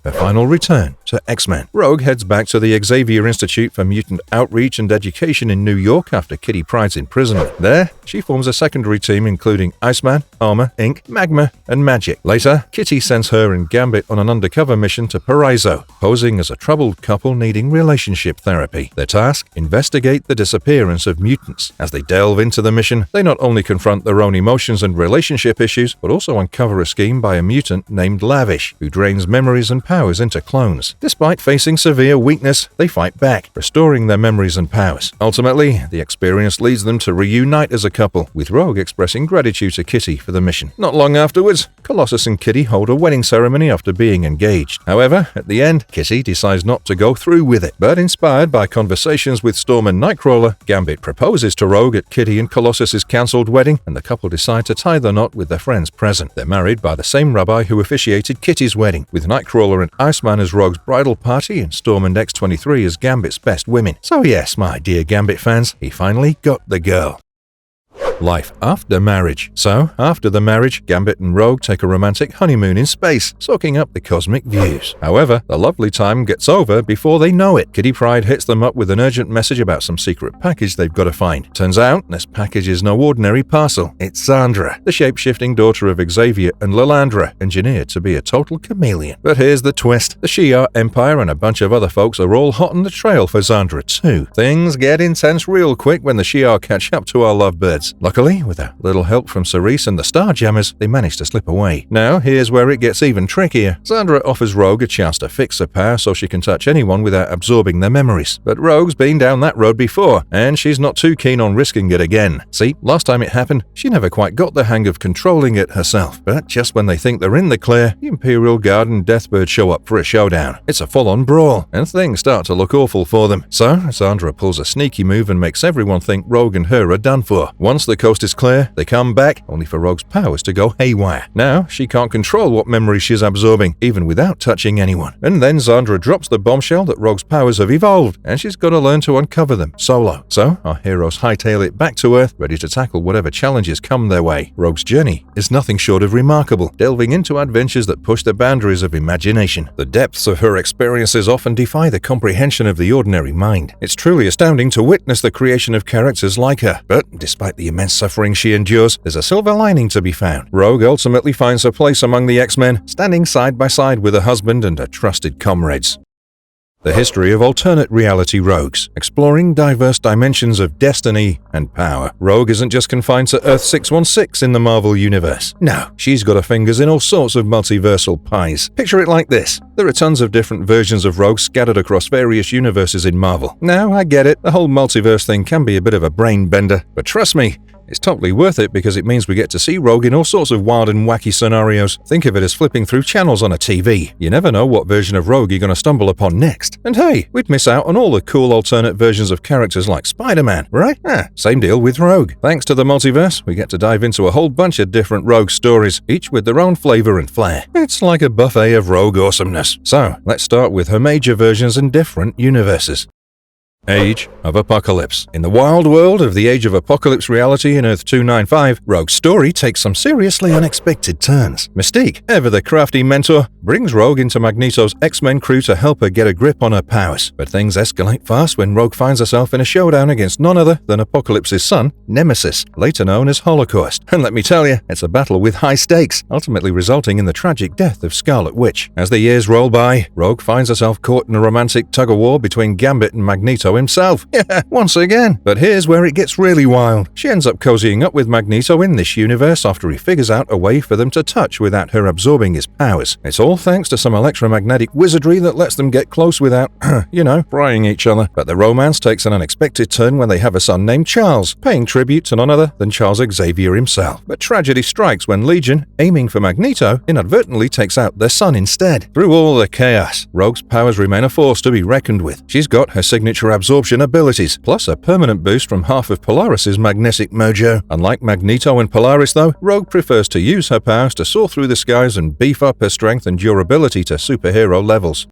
Her final return to XMen. Rogue heads back to the Xavier Institute for Mutant Outreach and Education in New York after Kitty Pryde's imprisonment. There, she forms a secondary team including Iceman, Armor, Ink, Magma, and Magic. Later, Kitty sends her and Gambit on an undercover mission to Paraiso, posing as a troubled couple needing relationship therapy. Their task? Investigate the disappearance of mutants. As they delve into the mission, they not only confront their own emotions and relationship issues, but also uncover a scheme by a mutant named Lavish, who drains memories and powers into clones. Despite facing severe weakness, they fight back, restoring their memories and powers. Ultimately, the experience leads them to reunite as a couple, with Rogue expressing gratitude to Kitty for the mission. Not long afterwards, Colossus and Kitty hold a wedding ceremony after being engaged. However, at the end, Kitty decides not to go through with it. But inspired by conversations with Storm and Nightcrawler, Gambit proposes to Rogue at Kitty and Colossus's cancelled wedding, and the couple decide to tie the knot with their friends present. They're married by the same rabbi who officiated Kitty's wedding, with Nightcrawler and Iceman as Rogue's bridal party and Storm and X-23 as Gambit's best women. So yes, my dear Gambit fans, he finally got the girl. Life after marriage. So, after the marriage, Gambit and Rogue take a romantic honeymoon in space, soaking up the cosmic views. However, the lovely time gets over before they know it. Kitty Pryde hits them up with an urgent message about some secret package they've got to find. Turns out, this package is no ordinary parcel. It's Zandra, the shape-shifting daughter of Xavier and Lilandra, engineered to be a total chameleon. But here's the twist. The Shi'ar Empire and a bunch of other folks are all hot on the trail for Zandra too. Things get intense real quick when the Shi'ar catch up to our lovebirds. Luckily, with a little help from Cerise and the Starjammers, they manage to slip away. Now, here's where it gets even trickier. Zandra offers Rogue a chance to fix her power so she can touch anyone without absorbing their memories. But Rogue's been down that road before, and she's not too keen on risking it again. See, last time it happened, she never quite got the hang of controlling it herself. But just when they think they're in the clear, the Imperial Guard and Deathbird show up for a showdown. It's a full-on brawl, and things start to look awful for them. So, Zandra pulls a sneaky move and makes everyone think Rogue and her are done for. Once the coast is clear, they come back, only for Rogue's powers to go haywire. Now, she can't control what memories she's absorbing, even without touching anyone. And then Zandra drops the bombshell that Rogue's powers have evolved, and she's got to learn to uncover them solo. So, our heroes hightail it back to Earth, ready to tackle whatever challenges come their way. Rogue's journey is nothing short of remarkable, delving into adventures that push the boundaries of imagination. The depths of her experiences often defy the comprehension of the ordinary mind. It's truly astounding to witness the creation of characters like her, but despite the immense suffering she endures, there's a silver lining to be found. Rogue ultimately finds her place among the X-Men, standing side by side with her husband and her trusted comrades. The history of alternate reality rogues, exploring diverse dimensions of destiny and power. Rogue isn't just confined to Earth 616 in the Marvel Universe. No, she's got her fingers in all sorts of multiversal pies. Picture it like this. There are tons of different versions of Rogue scattered across various universes in Marvel. Now, I get it, the whole multiverse thing can be a bit of a brain bender, but trust me, it's totally worth it because it means we get to see Rogue in all sorts of wild and wacky scenarios. Think of it as flipping through channels on a TV. You never know what version of Rogue you're going to stumble upon next. And hey, we'd miss out on all the cool alternate versions of characters like Spider-Man, right? Same deal with Rogue. Thanks to the multiverse, we get to dive into a whole bunch of different Rogue stories, each with their own flavor and flair. It's like a buffet of Rogue awesomeness. So, let's start with her major versions in different universes. Age of Apocalypse. In the wild world of the Age of Apocalypse reality in Earth 295, Rogue's story takes some seriously unexpected turns. Mystique, ever the crafty mentor, brings Rogue into Magneto's X-Men crew to help her get a grip on her powers. But things escalate fast when Rogue finds herself in a showdown against none other than Apocalypse's son, Nemesis, later known as Holocaust. And let me tell you, it's a battle with high stakes, ultimately resulting in the tragic death of Scarlet Witch. As the years roll by, Rogue finds herself caught in a romantic tug-of-war between Gambit and Magneto himself. Yeah, once again. But here's where it gets really wild. She ends up cozying up with Magneto in this universe after he figures out a way for them to touch without her absorbing his powers. It's all thanks to some electromagnetic wizardry that lets them get close without, frying each other. But the romance takes an unexpected turn when they have a son named Charles, paying tribute to none other than Charles Xavier himself. But tragedy strikes when Legion, aiming for Magneto, inadvertently takes out their son instead. Through all the chaos, Rogue's powers remain a force to be reckoned with. She's got her signature absorption abilities, plus a permanent boost from half of Polaris's magnetic mojo. Unlike Magneto and Polaris though, Rogue prefers to use her powers to soar through the skies and beef up her strength and durability to superhero levels.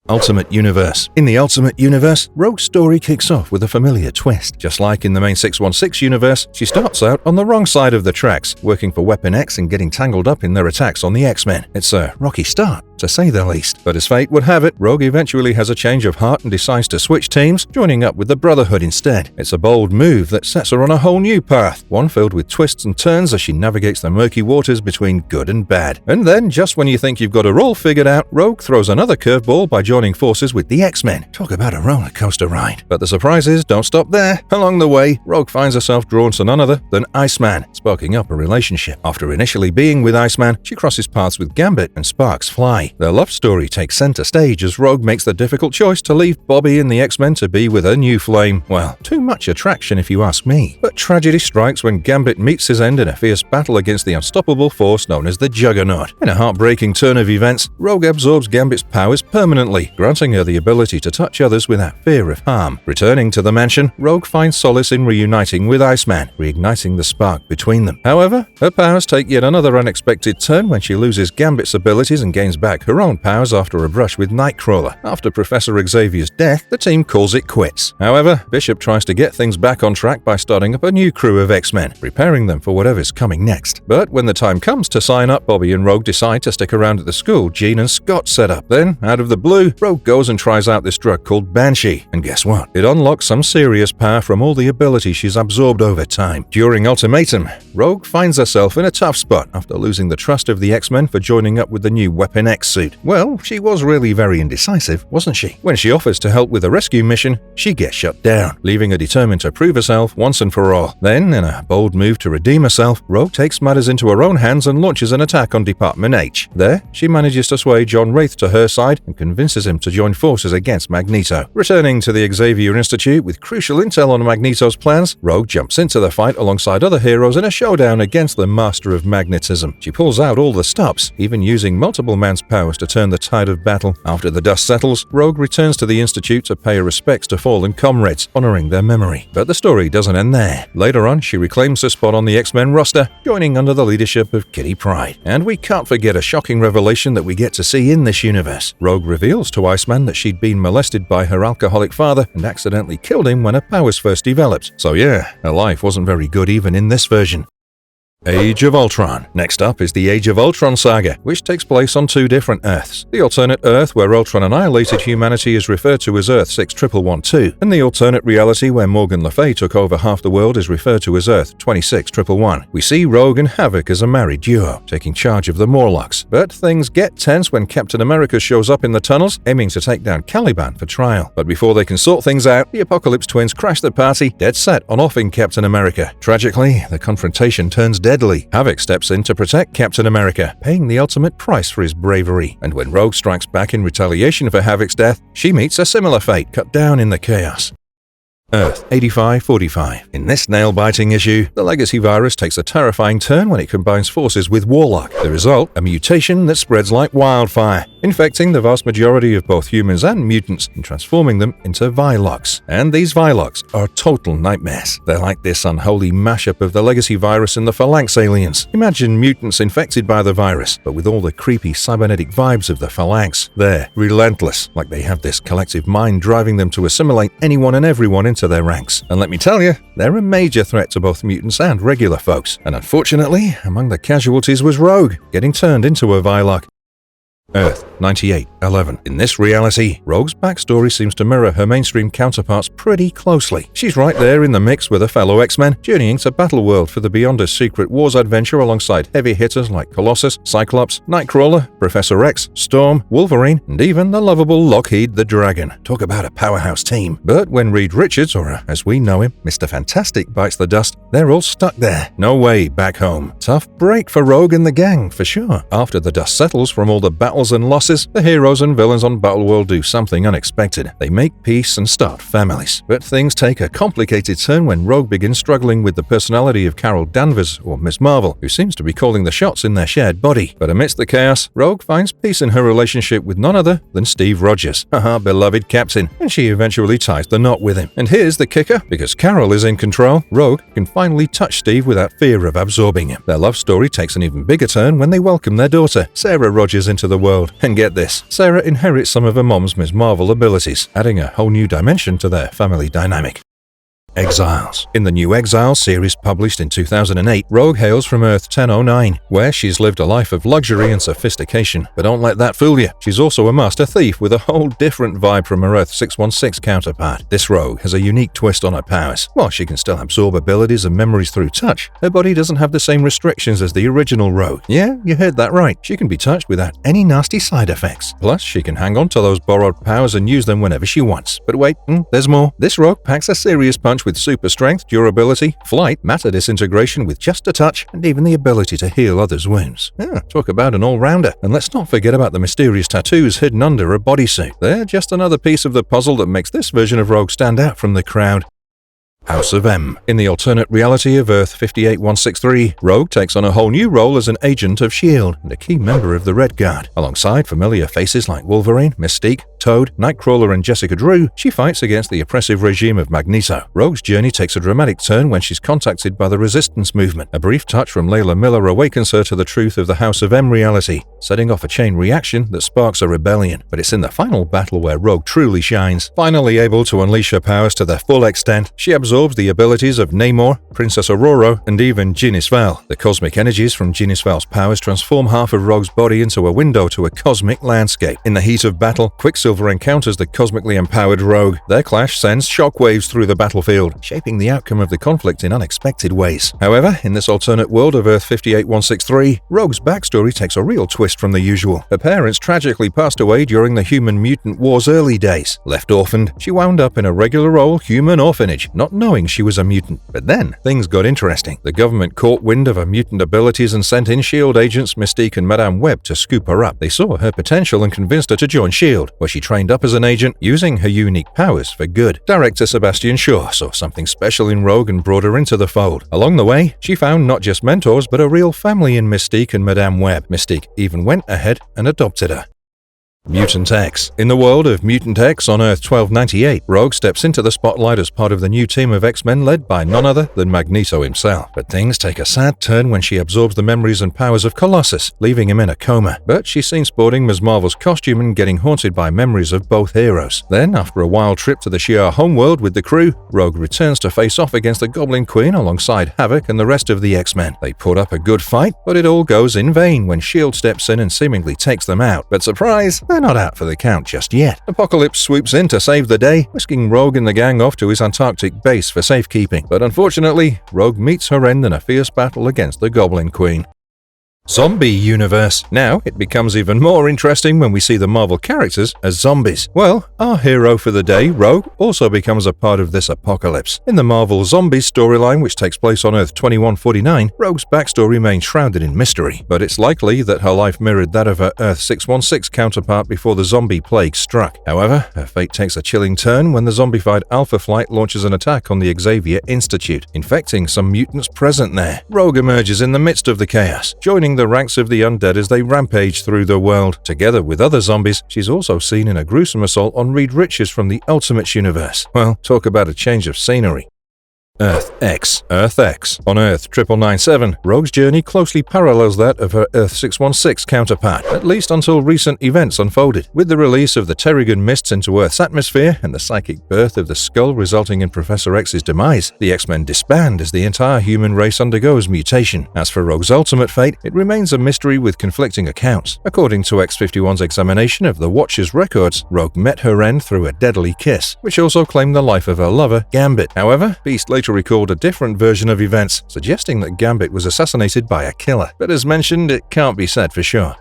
Ultimate Universe. In the Ultimate Universe, Rogue's story kicks off with a familiar twist. Just like in the main 616 universe, she starts out on the wrong side of the tracks, working for Weapon X and getting tangled up in their attacks on the X-Men. It's a rocky start, to say the least. But as fate would have it, Rogue eventually has a change of heart and decides to switch teams, joining up with the Brotherhood instead. It's a bold move that sets her on a whole new path, one filled with twists and turns as she navigates the murky waters between good and bad. And then, just when you think you've got her all figured out, Rogue throws another curveball by joining forces with the X-Men. Talk about a roller coaster ride. But the surprises don't stop there. Along the way, Rogue finds herself drawn to none other than Iceman, sparking up a relationship. After initially being with Iceman, she crosses paths with Gambit and sparks fly. Their love story takes center stage as Rogue makes the difficult choice to leave Bobby and the X-Men to be with her new flame. Well, too much attraction if you ask me. But tragedy strikes when Gambit meets his end in a fierce battle against the unstoppable force known as the Juggernaut. In a heartbreaking turn of events, Rogue absorbs Gambit's powers permanently, granting her the ability to touch others without fear of harm. Returning to the mansion, Rogue finds solace in reuniting with Iceman, reigniting the spark between them. However, her powers take yet another unexpected turn when she loses Gambit's abilities and gains back her own powers after a brush with Nightcrawler. After Professor Xavier's death, the team calls it quits. However, Bishop tries to get things back on track by starting up a new crew of X-Men, preparing them for whatever's coming next. But when the time comes to sign up, Bobby and Rogue decide to stick around at the school Jean and Scott set up. Then, out of the blue, Rogue goes and tries out this drug called Banshee. And guess what? It unlocks some serious power from all the abilities she's absorbed over time. During Ultimatum, Rogue finds herself in a tough spot after losing the trust of the X-Men for joining up with the new Weapon X suit. Well, she was really very indecisive, wasn't she? When she offers to help with a rescue mission, she gets shut down, leaving her determined to prove herself once and for all. Then, in a bold move to redeem herself, Rogue takes matters into her own hands and launches an attack on Department H. There, she manages to sway John Wraith to her side and convinces him to join forces against Magneto. Returning to the Xavier Institute with crucial intel on Magneto's plans, Rogue jumps into the fight alongside other heroes in a showdown against the Master of Magnetism. She pulls out all the stops, even using multiple man's powers to turn the tide of battle. After the dust settles, Rogue returns to the Institute to pay her respects to fallen comrades, honoring their memory. But the story doesn't end there. Later on, she reclaims her spot on the X-Men roster, joining under the leadership of Kitty Pryde. And we can't forget a shocking revelation that we get to see in this universe. Rogue reveals to Iceman that she'd been molested by her alcoholic father and accidentally killed him when her powers first developed. So yeah, her life wasn't very good even in this version. Age of Ultron. Next up is the Age of Ultron Saga, which takes place on two different Earths. The alternate Earth where Ultron annihilated humanity is referred to as Earth 61112, and the alternate reality where Morgan Le Fay took over half the world is referred to as Earth 26111. We see Rogue and Havoc as a married duo, taking charge of the Morlocks. But things get tense when Captain America shows up in the tunnels, aiming to take down Caliban for trial. But before they can sort things out, the Apocalypse twins crash the party, dead set on offing Captain America. Tragically, the confrontation turns deadly. Havoc steps in to protect Captain America, paying the ultimate price for his bravery. And when Rogue strikes back in retaliation for Havoc's death, she meets a similar fate, cut down in the chaos. Earth 8545. In this nail-biting issue, the Legacy virus takes a terrifying turn when it combines forces with Warlock. The result, a mutation that spreads like wildfire, infecting the vast majority of both humans and mutants and transforming them into Vilocs. And these Vilocs are total nightmares. They're like this unholy mashup of the Legacy virus and the Phalanx aliens. Imagine mutants infected by the virus, but with all the creepy cybernetic vibes of the Phalanx. They're relentless, like they have this collective mind driving them to assimilate anyone and everyone into their ranks. And let me tell you, they're a major threat to both mutants and regular folks. And unfortunately, among the casualties was Rogue, getting turned into a Viloc. Earth 9811. In this reality, Rogue's backstory seems to mirror her mainstream counterparts pretty closely. She's right there in the mix with her fellow X-Men, journeying to Battleworld for the Beyond Us Secret Wars adventure alongside heavy hitters like Colossus, Cyclops, Nightcrawler, Professor X, Storm, Wolverine, and even the lovable Lockheed the Dragon. Talk about a powerhouse team. But when Reed Richards, or as we know him, Mr. Fantastic, bites the dust, they're all stuck there. No way back home. Tough break for Rogue and the gang, for sure. After the dust settles from all the battles and losses, the heroes and villains on Battleworld do something unexpected. They make peace and start families. But things take a complicated turn when Rogue begins struggling with the personality of Carol Danvers, or Ms. Marvel, who seems to be calling the shots in their shared body. But amidst the chaos, Rogue finds peace in her relationship with none other than Steve Rogers, her beloved captain, and she eventually ties the knot with him. And here's the kicker: because Carol is in control, Rogue can finally touch Steve without fear of absorbing him. Their love story takes an even bigger turn when they welcome their daughter, Sarah Rogers, into the world. And get this, Sarah inherits some of her mom's Ms. Marvel abilities, adding a whole new dimension to their family dynamic. Exiles. In the new Exiles series published in 2008, Rogue hails from Earth 1009, where she's lived a life of luxury and sophistication. But don't let that fool you. She's also a master thief with a whole different vibe from her Earth 616 counterpart. This Rogue has a unique twist on her powers. While she can still absorb abilities and memories through touch, her body doesn't have the same restrictions as the original Rogue. Yeah, you heard that right. She can be touched without any nasty side effects. Plus, she can hang on to those borrowed powers and use them whenever she wants. But wait, there's more. This Rogue packs a serious punch with super strength, durability, flight, matter disintegration with just a touch, and even the ability to heal others' wounds. Talk about an all-rounder. And let's not forget about the mysterious tattoos hidden under her bodysuit. They're just another piece of the puzzle that makes this version of Rogue stand out from the crowd. House of M. In the alternate reality of Earth 58163, Rogue takes on a whole new role as an agent of S.H.I.E.L.D. and a key member of the Red Guard. Alongside familiar faces like Wolverine, Mystique, Toad, Nightcrawler, and Jessica Drew, she fights against the oppressive regime of Magneto. Rogue's journey takes a dramatic turn when she's contacted by the Resistance movement. A brief touch from Layla Miller awakens her to the truth of the House of M reality, setting off a chain reaction that sparks a rebellion. But it's in the final battle where Rogue truly shines. Finally able to unleash her powers to their full extent, she absorbs the abilities of Namor, Princess Aurora, and even Genis-Vell. The cosmic energies from Genis-Vell's powers transform half of Rogue's body into a window to a cosmic landscape. In the heat of battle, Quicksilver encounters the cosmically empowered Rogue. Their clash sends shockwaves through the battlefield, shaping the outcome of the conflict in unexpected ways. However, in this alternate world of Earth 58163, Rogue's backstory takes a real twist from the usual. Her parents tragically passed away during the Human-Mutant War's early days. Left orphaned, she wound up in a regular old human orphanage, not knowing she was a mutant. But then, things got interesting. The government caught wind of her mutant abilities and sent in S.H.I.E.L.D. agents Mystique and Madame Web to scoop her up. They saw her potential and convinced her to join S.H.I.E.L.D., where she trained up as an agent, using her unique powers for good. Director Sebastian Shaw saw something special in Rogue and brought her into the fold. Along the way, she found not just mentors, but a real family in Mystique and Madame Web. Mystique even went ahead and adopted her. Mutant X. In the world of Mutant X on Earth 1298, Rogue steps into the spotlight as part of the new team of X-Men led by none other than Magneto himself. But things take a sad turn when she absorbs the memories and powers of Colossus, leaving him in a coma. But she's seen sporting Ms. Marvel's costume and getting haunted by memories of both heroes. Then, after a wild trip to the Shi'ar homeworld with the crew, Rogue returns to face off against the Goblin Queen alongside Havoc and the rest of the X-Men. They put up a good fight, but it all goes in vain when S.H.I.E.L.D. steps in and seemingly takes them out. But surprise, they're not out for the count just yet. Apocalypse swoops in to save the day, whisking Rogue and the gang off to his Antarctic base for safekeeping. But unfortunately, Rogue meets her end in a fierce battle against the Goblin Queen. Zombie Universe. Now, it becomes even more interesting when we see the Marvel characters as zombies. Well, our hero for the day, Rogue, also becomes a part of this apocalypse. In the Marvel Zombies storyline, which takes place on Earth 2149, Rogue's backstory remains shrouded in mystery, but it's likely that her life mirrored that of her Earth 616 counterpart before the zombie plague struck. However, her fate takes a chilling turn when the zombified Alpha Flight launches an attack on the Xavier Institute, infecting some mutants present there. Rogue emerges in the midst of the chaos, joining the ranks of the undead as they rampage through the world. Together with other zombies, she's also seen in a gruesome assault on Reed Richards from the Ultimates universe. Well, talk about a change of scenery. Earth X. Earth X. On Earth 9997, Rogue's journey closely parallels that of her Earth 616 counterpart, at least until recent events unfolded. With the release of the Terrigen mists into Earth's atmosphere and the psychic birth of the skull resulting in Professor X's demise, the X-Men disband as the entire human race undergoes mutation. As for Rogue's ultimate fate, it remains a mystery with conflicting accounts. According to X-51's examination of the Watcher's records, Rogue met her end through a deadly kiss, which also claimed the life of her lover, Gambit. However, Beast later recalled a different version of events, suggesting that Gambit was assassinated by a killer. But as mentioned, it can't be said for sure.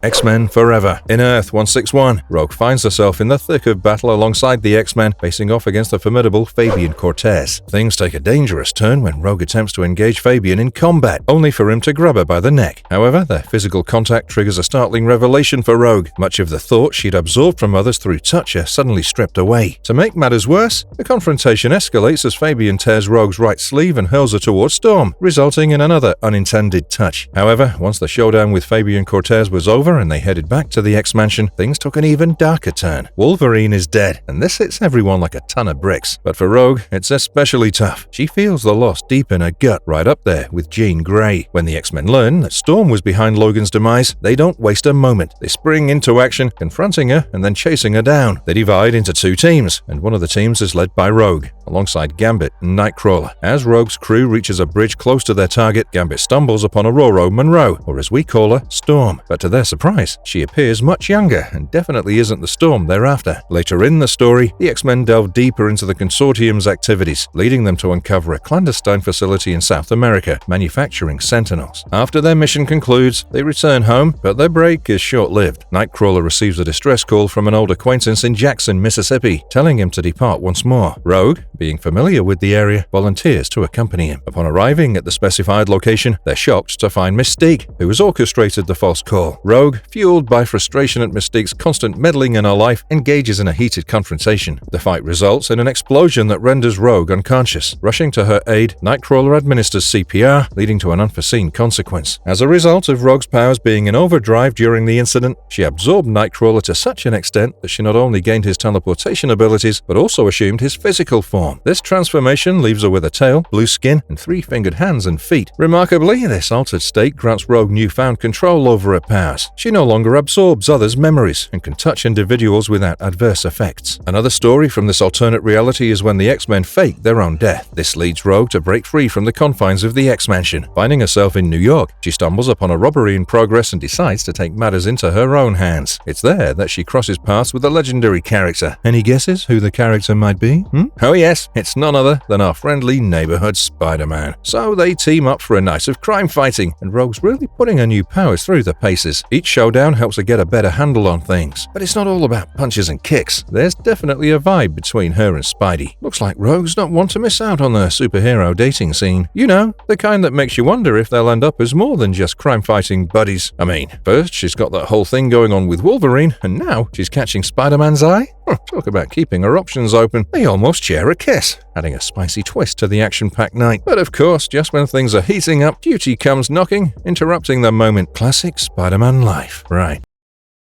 X-Men Forever. In Earth 161, Rogue finds herself in the thick of battle alongside the X-Men, facing off against the formidable Fabian Cortez. Things take a dangerous turn when Rogue attempts to engage Fabian in combat, only for him to grab her by the neck. However, their physical contact triggers a startling revelation for Rogue. Much of the thought she'd absorbed from others through touch are suddenly stripped away. To make matters worse, the confrontation escalates as Fabian tears Rogue's right sleeve and hurls her towards Storm, resulting in another unintended touch. However, once the showdown with Fabian Cortez was over over and they headed back to the X-Mansion, things took an even darker turn. Wolverine is dead, and this hits everyone like a ton of bricks. But for Rogue, it's especially tough. She feels the loss deep in her gut, right up there with Jean Grey. When the X-Men learn that Storm was behind Logan's demise, they don't waste a moment. They spring into action, confronting her and then chasing her down. They divide into two teams, and one of the teams is led by Rogue, alongside Gambit and Nightcrawler. As Rogue's crew reaches a bridge close to their target, Gambit stumbles upon Aurora Monroe, or as we call her, Storm. But to their surprise, she appears much younger and definitely isn't the Storm they're after. Later in the story, the X-Men delve deeper into the Consortium's activities, leading them to uncover a clandestine facility in South America, manufacturing Sentinels. After their mission concludes, they return home, but their break is short-lived. Nightcrawler receives a distress call from an old acquaintance in Jackson, Mississippi, telling him to depart once more. Rogue, being familiar with the area, volunteers to accompany him. Upon arriving at the specified location, they're shocked to find Mystique, who has orchestrated the false call. Rogue, fueled by frustration at Mystique's constant meddling in her life, engages in a heated confrontation. The fight results in an explosion that renders Rogue unconscious. Rushing to her aid, Nightcrawler administers CPR, leading to an unforeseen consequence. As a result of Rogue's powers being in overdrive during the incident, she absorbed Nightcrawler to such an extent that she not only gained his teleportation abilities, but also assumed his physical form. This transformation leaves her with a tail, blue skin, and three-fingered hands and feet. Remarkably, this altered state grants Rogue newfound control over her powers. She no longer absorbs others' memories and can touch individuals without adverse effects. Another story from this alternate reality is when the X-Men fake their own death. This leads Rogue to break free from the confines of the X-Mansion. Finding herself in New York, she stumbles upon a robbery in progress and decides to take matters into her own hands. It's there that she crosses paths with a legendary character. Any guesses who the character might be? Oh yes, it's none other than our friendly neighborhood Spider-Man. So they team up for a night of crime fighting, and Rogue's really putting her new powers through the paces. Each showdown helps her get a better handle on things. But it's not all about punches and kicks. There's definitely a vibe between her and Spidey. Looks like Rogue's not one to miss out on the superhero dating scene. You know, the kind that makes you wonder if they'll end up as more than just crime-fighting buddies. I mean, first she's got that whole thing going on with Wolverine, and now she's catching Spider-Man's eye? Talk about keeping her options open. They almost share a kiss, adding a spicy twist to the action-packed night. But of course, just when things are heating up, duty comes knocking, interrupting the moment. Classic Spider-Man life, right?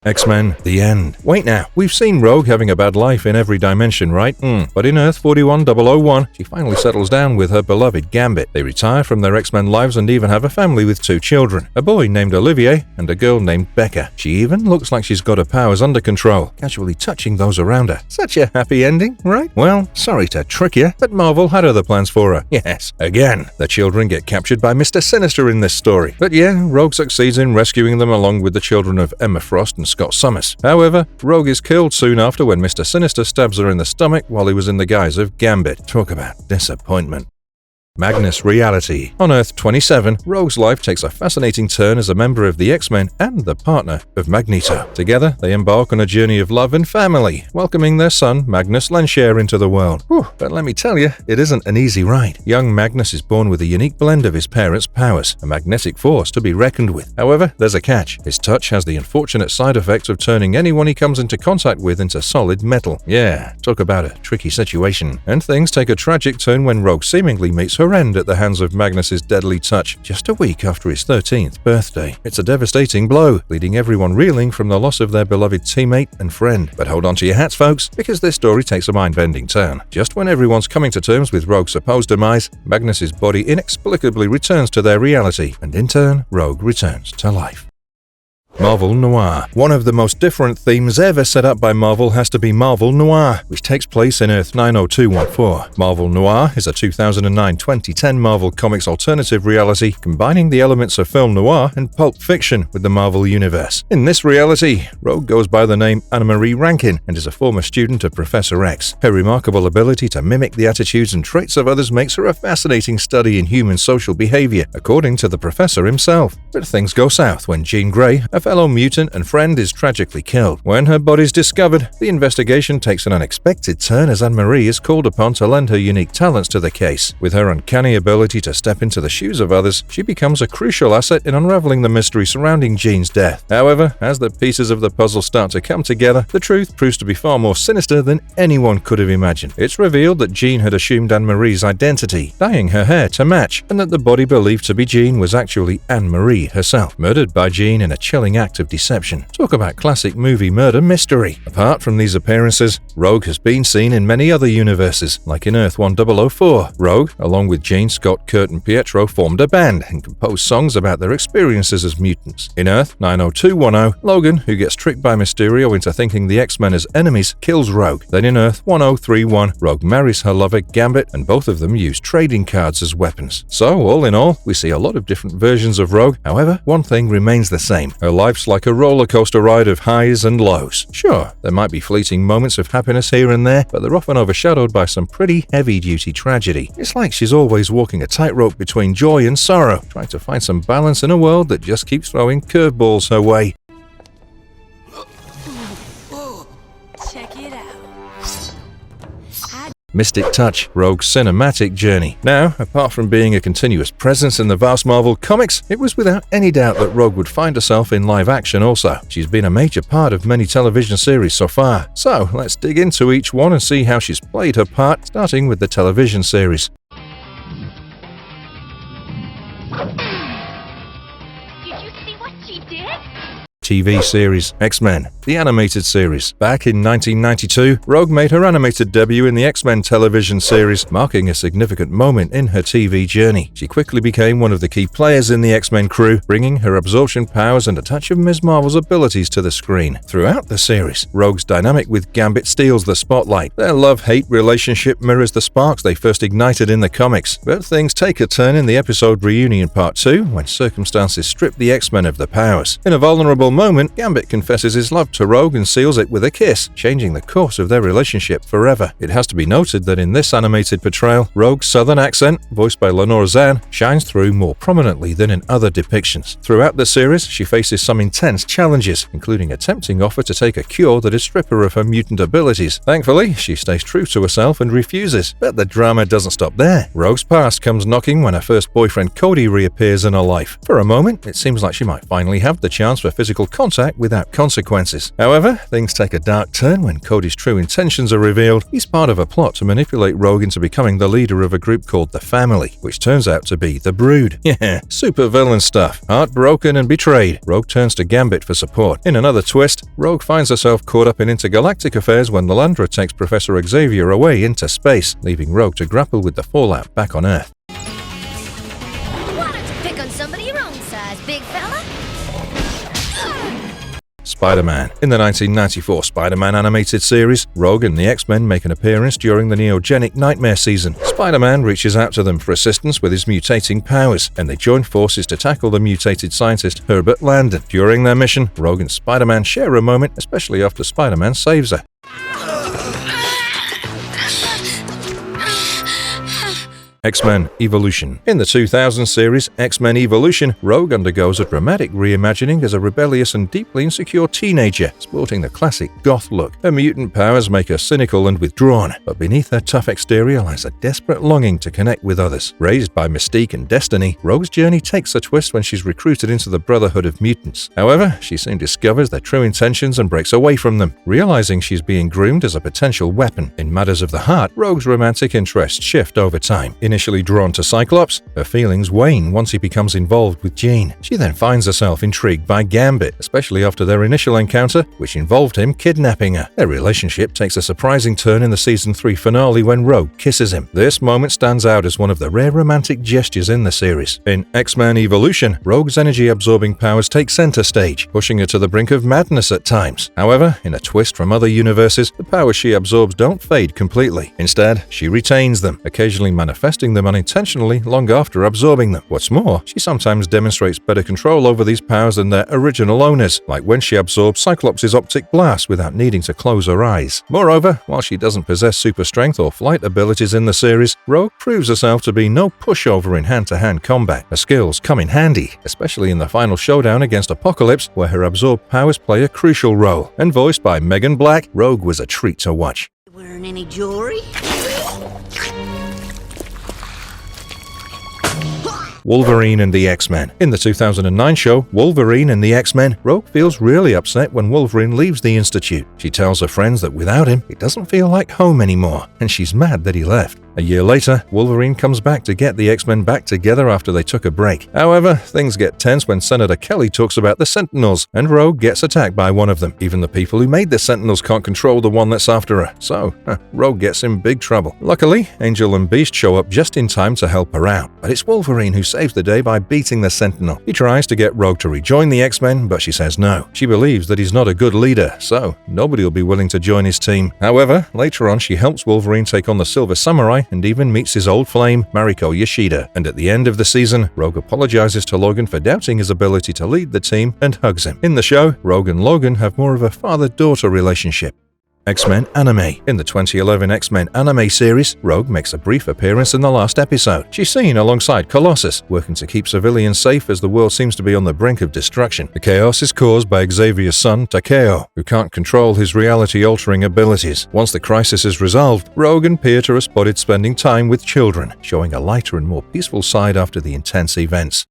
X-Men, the end. Wait now, we've seen Rogue having a bad life in every dimension, right? But in Earth 41001, she finally settles down with her beloved Gambit. They retire from their X-Men lives and even have a family with two children, a boy named Olivier and a girl named Becca. She even looks like she's got her powers under control, casually touching those around her. Such a happy ending, right? Well, sorry to trick you, but Marvel had other plans for her. Yes, again, the children get captured by Mr. Sinister in this story. But yeah, Rogue succeeds in rescuing them along with the children of Emma Frost and Scott Summers. However, Rogue is killed soon after when Mr. Sinister stabs her in the stomach while he was in the guise of Gambit. Talk about disappointment. Magnus Reality. On Earth 27, Rogue's life takes a fascinating turn as a member of the X-Men and the partner of Magneto. Together, they embark on a journey of love and family, welcoming their son, Magnus Landshare, into the world. But let me tell you, it isn't an easy ride. Young Magnus is born with a unique blend of his parents' powers, a magnetic force to be reckoned with. However, there's a catch. His touch has the unfortunate side effect of turning anyone he comes into contact with into solid metal. Yeah, talk about a tricky situation. And things take a tragic turn when Rogue seemingly meets her end at the hands of Magnus's deadly touch just a week after his 13th birthday. It's a devastating blow, leaving everyone reeling from the loss of their beloved teammate and friend. But hold on to your hats, folks, because this story takes a mind-bending turn. Just when everyone's coming to terms with Rogue's supposed demise, Magnus's body inexplicably returns to their reality, and in turn, Rogue returns to life. Marvel Noir. One of the most different themes ever set up by Marvel has to be Marvel Noir, which takes place in Earth 90214. Marvel Noir is a 2009-2010 Marvel Comics alternative reality combining the elements of film noir and pulp fiction with the Marvel Universe. In this reality, Rogue goes by the name Anna-Marie Rankin and is a former student of Professor X. Her remarkable ability to mimic the attitudes and traits of others makes her a fascinating study in human social behavior, according to the professor himself. But things go south when Jean Grey, a fellow mutant and friend, is tragically killed. When her body's discovered, the investigation takes an unexpected turn as Anne-Marie is called upon to lend her unique talents to the case. With her uncanny ability to step into the shoes of others, she becomes a crucial asset in unraveling the mystery surrounding Jean's death. However, as the pieces of the puzzle start to come together, the truth proves to be far more sinister than anyone could have imagined. It's revealed that Jean had assumed Anne-Marie's identity, dyeing her hair to match, and that the body believed to be Jean was actually Anne-Marie herself, murdered by Jean in a chilling act of deception. Talk about classic movie murder mystery. Apart from these appearances, Rogue has been seen in many other universes, like in Earth 1004. Rogue, along with Jean, Scott, Kurt, and Pietro, formed a band and composed songs about their experiences as mutants. In Earth 90210, Logan, who gets tricked by Mysterio into thinking the X-Men as enemies, kills Rogue. Then in Earth 1031, Rogue marries her lover Gambit, and both of them use trading cards as weapons. So, all in all, we see a lot of different versions of Rogue. However, one thing remains the same. Her life's like a rollercoaster ride of highs and lows. Sure, there might be fleeting moments of happiness here and there, but they're often overshadowed by some pretty heavy-duty tragedy. It's like she's always walking a tightrope between joy and sorrow, trying to find some balance in a world that just keeps throwing curveballs her way. Check it out. Mystic Touch, Rogue's cinematic journey. Now, apart from being a continuous presence in the vast Marvel comics, it was without any doubt that Rogue would find herself in live action also. She's been a major part of many television series so far. So, let's dig into each one and see how she's played her part, starting with the television series. Did you see what she did? TV series, X-Men, the animated series. Back in 1992, Rogue made her animated debut in the X-Men television series, marking a significant moment in her TV journey. She quickly became one of the key players in the X-Men crew, bringing her absorption powers and a touch of Ms. Marvel's abilities to the screen. Throughout the series, Rogue's dynamic with Gambit steals the spotlight. Their love-hate relationship mirrors the sparks they first ignited in the comics. But things take a turn in the episode Reunion Part 2, when circumstances strip the X-Men of their powers. In a vulnerable moment, Gambit confesses his love to Rogue and seals it with a kiss, changing the course of their relationship forever. It has to be noted that in this animated portrayal, Rogue's southern accent, voiced by Lenore Zann, shines through more prominently than in other depictions. Throughout the series, she faces some intense challenges, including a tempting offer to take a cure that would strip her of her mutant abilities. Thankfully, she stays true to herself and refuses. But the drama doesn't stop there. Rogue's past comes knocking when her first boyfriend Cody reappears in her life. For a moment, it seems like she might finally have the chance for physical contact without consequences. However, things take a dark turn when Cody's true intentions are revealed. He's part of a plot to manipulate Rogue into becoming the leader of a group called the Family, which turns out to be the Brood. Yeah, super villain stuff. Heartbroken and betrayed, Rogue turns to Gambit for support. In another twist, Rogue finds herself caught up in intergalactic affairs when Lalandra takes Professor Xavier away into space, leaving Rogue to grapple with the fallout back on Earth. Why don't you pick on somebody your own size, big fella? Spider-Man. In the 1994 Spider-Man animated series, Rogue and the X-Men make an appearance during the Neogenic Nightmare season. Spider-Man reaches out to them for assistance with his mutating powers, and they join forces to tackle the mutated scientist Herbert Landon. During their mission, Rogue and Spider-Man share a moment, especially after Spider-Man saves her. XMen Evolution. In the 2000 series, XMen Evolution, Rogue undergoes a dramatic reimagining as a rebellious and deeply insecure teenager, sporting the classic goth look. Her mutant powers make her cynical and withdrawn, but beneath her tough exterior lies a desperate longing to connect with others. Raised by mystique and destiny, Rogue's journey takes a twist when she's recruited into the Brotherhood of Mutants. However, she soon discovers their true intentions and breaks away from them, realizing she's being groomed as a potential weapon. In matters of the heart, Rogue's romantic interests shift over time. Initially drawn to Cyclops, her feelings wane once he becomes involved with Jean. She then finds herself intrigued by Gambit, especially after their initial encounter, which involved him kidnapping her. Their relationship takes a surprising turn in the Season 3 finale when Rogue kisses him. This moment stands out as one of the rare romantic gestures in the series. In X-Men Evolution, Rogue's energy-absorbing powers take center stage, pushing her to the brink of madness at times. However, in a twist from other universes, the powers she absorbs don't fade completely. Instead, she retains them, occasionally manifesting them unintentionally long after absorbing them. What's more, she sometimes demonstrates better control over these powers than their original owners, like when she absorbed Cyclops' optic blast without needing to close her eyes. Moreover, while she doesn't possess super strength or flight abilities in the series, Rogue proves herself to be no pushover in hand-to-hand combat. Her skills come in handy, especially in the final showdown against Apocalypse, where her absorbed powers play a crucial role. And voiced by Megan Black, Rogue was a treat to watch. Wearing any jewelry? Wolverine and the XMen. In the 2009 show, Wolverine and the XMen, Rogue feels really upset when Wolverine leaves the Institute. She tells her friends that without him, it doesn't feel like home anymore, and she's mad that he left. A year later, Wolverine comes back to get the X-Men back together after they took a break. However, things get tense when Senator Kelly talks about the Sentinels, and Rogue gets attacked by one of them. Even the people who made the Sentinels can't control the one that's after her, so Rogue gets in big trouble. Luckily, Angel and Beast show up just in time to help her out, but it's Wolverine who saves the day by beating the Sentinel. He tries to get Rogue to rejoin the X-Men, but she says no. She believes that he's not a good leader, so nobody will be willing to join his team. However, later on she helps Wolverine take on the Silver Samurai and even meets his old flame, Mariko Yoshida. And at the end of the season, Rogue apologizes to Logan for doubting his ability to lead the team and hugs him. In the show, Rogue and Logan have more of a father-daughter relationship. XMen Anime. In the 2011 XMen Anime series, Rogue makes a brief appearance in the last episode. She's seen alongside Colossus, working to keep civilians safe as the world seems to be on the brink of destruction. The chaos is caused by Xavier's son, Takeo, who can't control his reality-altering abilities. Once the crisis is resolved, Rogue and Peter are spotted spending time with children, showing a lighter and more peaceful side after the intense events.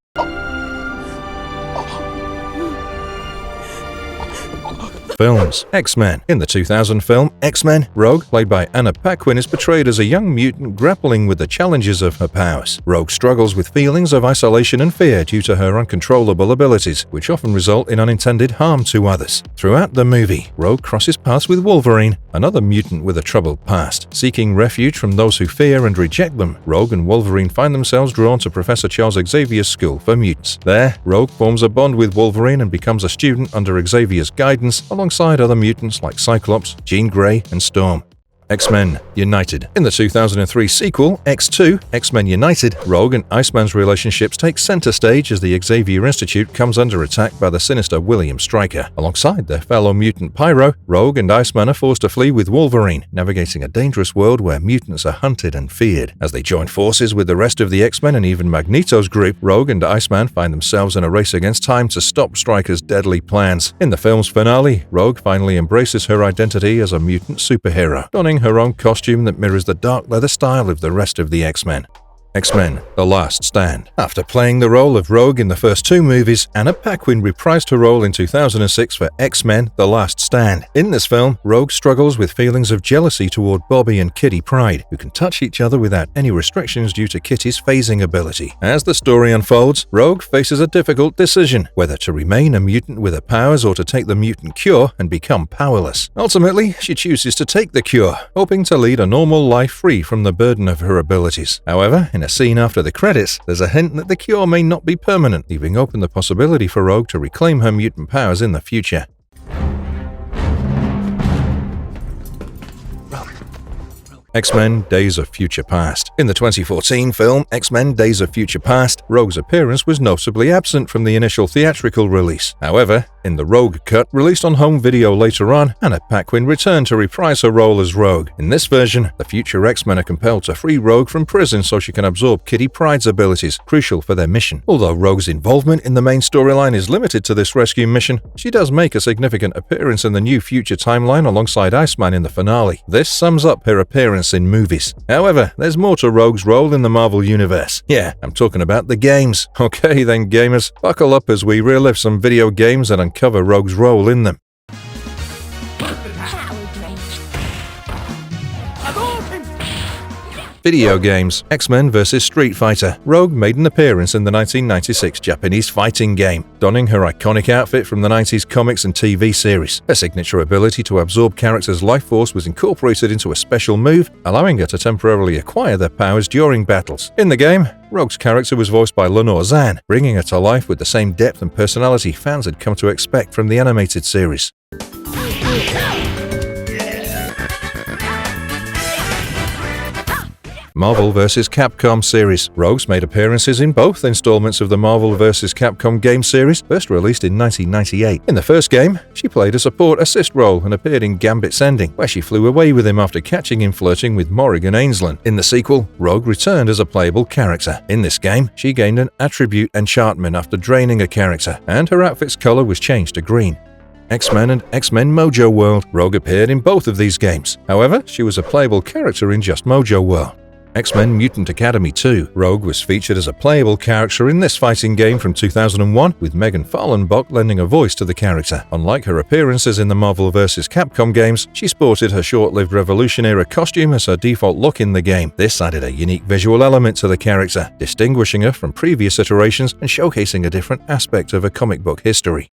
Films. X-Men. In the 2000 film X-Men, Rogue, played by Anna Paquin, is portrayed as a young mutant grappling with the challenges of her powers. Rogue struggles with feelings of isolation and fear due to her uncontrollable abilities, which often result in unintended harm to others. Throughout the movie, Rogue crosses paths with Wolverine, another mutant with a troubled past. Seeking refuge from those who fear and reject them, Rogue and Wolverine find themselves drawn to Professor Charles Xavier's School for Mutants. There, Rogue forms a bond with Wolverine and becomes a student under Xavier's guidance, alongside other mutants like Cyclops, Jean Grey, and Storm. X-Men United. In the 2003 sequel, X2, X-Men United, Rogue and Iceman's relationships take center stage as the Xavier Institute comes under attack by the sinister William Stryker. Alongside their fellow mutant Pyro, Rogue and Iceman are forced to flee with Wolverine, navigating a dangerous world where mutants are hunted and feared. As they join forces with the rest of the X-Men and even Magneto's group, Rogue and Iceman find themselves in a race against time to stop Stryker's deadly plans. In the film's finale, Rogue finally embraces her identity as a mutant superhero, donning her own costume that mirrors the dark leather style of the rest of the X-Men. X-Men: The Last Stand. After playing the role of Rogue in the first two movies, Anna Paquin reprised her role in 2006 for X-Men: The Last Stand. In this film, Rogue struggles with feelings of jealousy toward Bobby and Kitty Pryde, who can touch each other without any restrictions due to Kitty's phasing ability. As the story unfolds, Rogue faces a difficult decision, whether to remain a mutant with her powers or to take the mutant cure and become powerless. Ultimately, she chooses to take the cure, hoping to lead a normal life free from the burden of her abilities. However, in a scene after the credits, there's a hint that the cure may not be permanent, leaving open the possibility for Rogue to reclaim her mutant powers in the future. X-Men Days of Future Past. In the 2014 film X-Men Days of Future Past, Rogue's appearance was noticeably absent from the initial theatrical release. However, in the Rogue cut, released on home video later on, Anna Paquin returned to reprise her role as Rogue. In this version, the future X-Men are compelled to free Rogue from prison so she can absorb Kitty Pryde's abilities, crucial for their mission. Although Rogue's involvement in the main storyline is limited to this rescue mission, she does make a significant appearance in the new future timeline alongside Iceman in the finale. This sums up her appearance in movies. However, there's more to Rogue's role in the Marvel Universe. Yeah, I'm talking about the games. Okay then, gamers, buckle up as we relive some video games and uncover Rogue's role in them. Video games. X-Men vs Street Fighter. Rogue made an appearance in the 1996 Japanese fighting game, donning her iconic outfit from the 90s comics and TV series. Her signature ability to absorb characters' life force was incorporated into a special move, allowing her to temporarily acquire their powers during battles. In the game, Rogue's character was voiced by Lenore Zan, bringing her to life with the same depth and personality fans had come to expect from the animated series. Marvel vs Capcom series. Rogue's made appearances in both installments of the Marvel vs Capcom game series, first released in 1998. In the first game, she played a support assist role and appeared in Gambit's ending, where she flew away with him after catching him flirting with Morrigan Ainsland. In the sequel, Rogue returned as a playable character. In this game, she gained an attribute enchantment after draining a character, and her outfit's color was changed to green. X-Men and X-Men Mojo World. Rogue appeared in both of these games. However, she was a playable character in just Mojo World. X-Men Mutant Academy 2. Rogue was featured as a playable character in this fighting game from 2001, with Megan Fallenbach lending a voice to the character. Unlike her appearances in the Marvel vs. Capcom games, she sported her short-lived Revolution-era costume as her default look in the game. This added a unique visual element to the character, distinguishing her from previous iterations and showcasing a different aspect of her comic book history.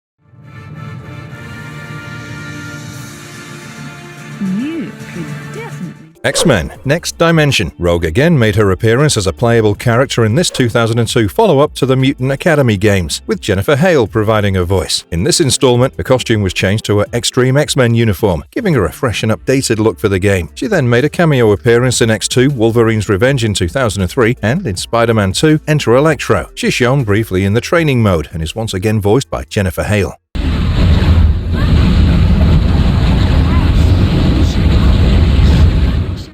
X-Men Next Dimension. Rogue again made her appearance as a playable character in this 2002 follow-up to the Mutant Academy games, with Jennifer Hale providing a voice. In this installment, the costume was changed to her Extreme X-Men uniform, giving her a fresh and updated look for the game. She then made a cameo appearance in X2 Wolverine's Revenge in 2003, and in Spider-Man 2 Enter Electro. She's shown briefly in the training mode, and is once again voiced by Jennifer Hale.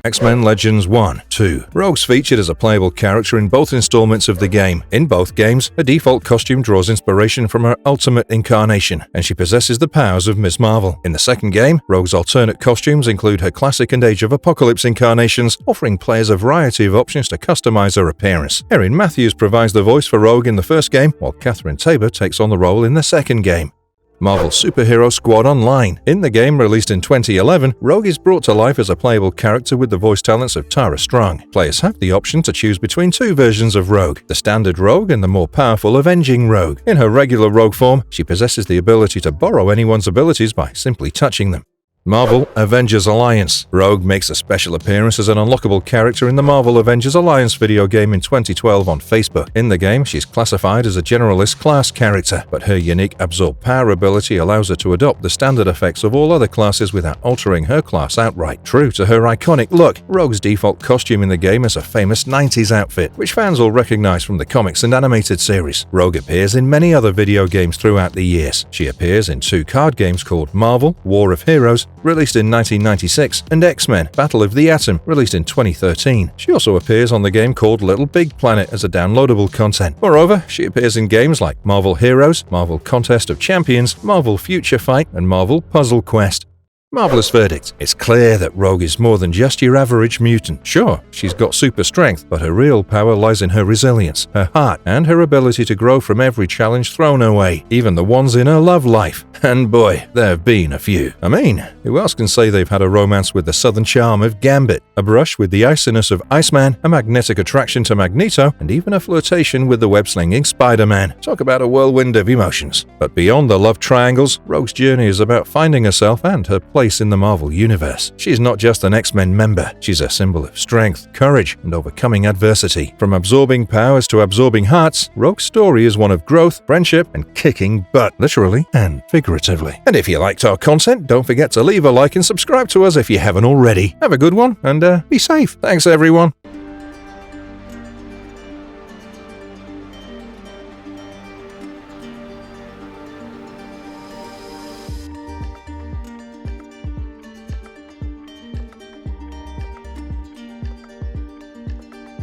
X-Men Legends 1, 2. Rogue's featured as a playable character in both installments of the game. In both games, her default costume draws inspiration from her ultimate incarnation, and she possesses the powers of Ms. Marvel. In the second game, Rogue's alternate costumes include her classic and Age of Apocalypse incarnations, offering players a variety of options to customize her appearance. Erin Matthews provides the voice for Rogue in the first game, while Catherine Tabor takes on the role in the second game. Marvel Superhero Squad Online. In the game released in 2011, Rogue is brought to life as a playable character with the voice talents of Tara Strong. Players have the option to choose between two versions of Rogue, the standard Rogue and the more powerful Avenging Rogue. In her regular Rogue form, she possesses the ability to borrow anyone's abilities by simply touching them. Marvel Avengers Alliance. Rogue makes a special appearance as an unlockable character in the Marvel Avengers Alliance video game in 2012 on Facebook. In the game, she's classified as a generalist class character, but her unique Absorb Power ability allows her to adopt the standard effects of all other classes without altering her class outright. True to her iconic look, Rogue's default costume in the game is a famous 90s outfit, which fans will recognize from the comics and animated series. Rogue appears in many other video games throughout the years. She appears in two card games called Marvel War of Heroes, released in 1996, and X-Men Battle of the Atom, released in 2013. She also appears on the game called Little Big Planet as a downloadable content. Moreover, she appears in games like Marvel Heroes, Marvel Contest of Champions, Marvel Future Fight, and Marvel Puzzle Quest. Marvelous verdict. It's clear that Rogue is more than just your average mutant. Sure, she's got super strength, but her real power lies in her resilience, her heart, and her ability to grow from every challenge thrown her way, even the ones in her love life. And boy, there have been a few. I mean, who else can say they've had a romance with the southern charm of Gambit, a brush with the iciness of Iceman, a magnetic attraction to Magneto, and even a flirtation with the web-slinging Spider-Man? Talk about a whirlwind of emotions. But beyond the love triangles, Rogue's journey is about finding herself and her place in the Marvel Universe. She's not just an X-Men member, she's a symbol of strength, courage, and overcoming adversity. From absorbing powers to absorbing hearts, Rogue's story is one of growth, friendship, and kicking butt, literally and figuratively. And if you liked our content, don't forget to leave a like and subscribe to us if you haven't already. Have a good one, and be safe. Thanks, everyone.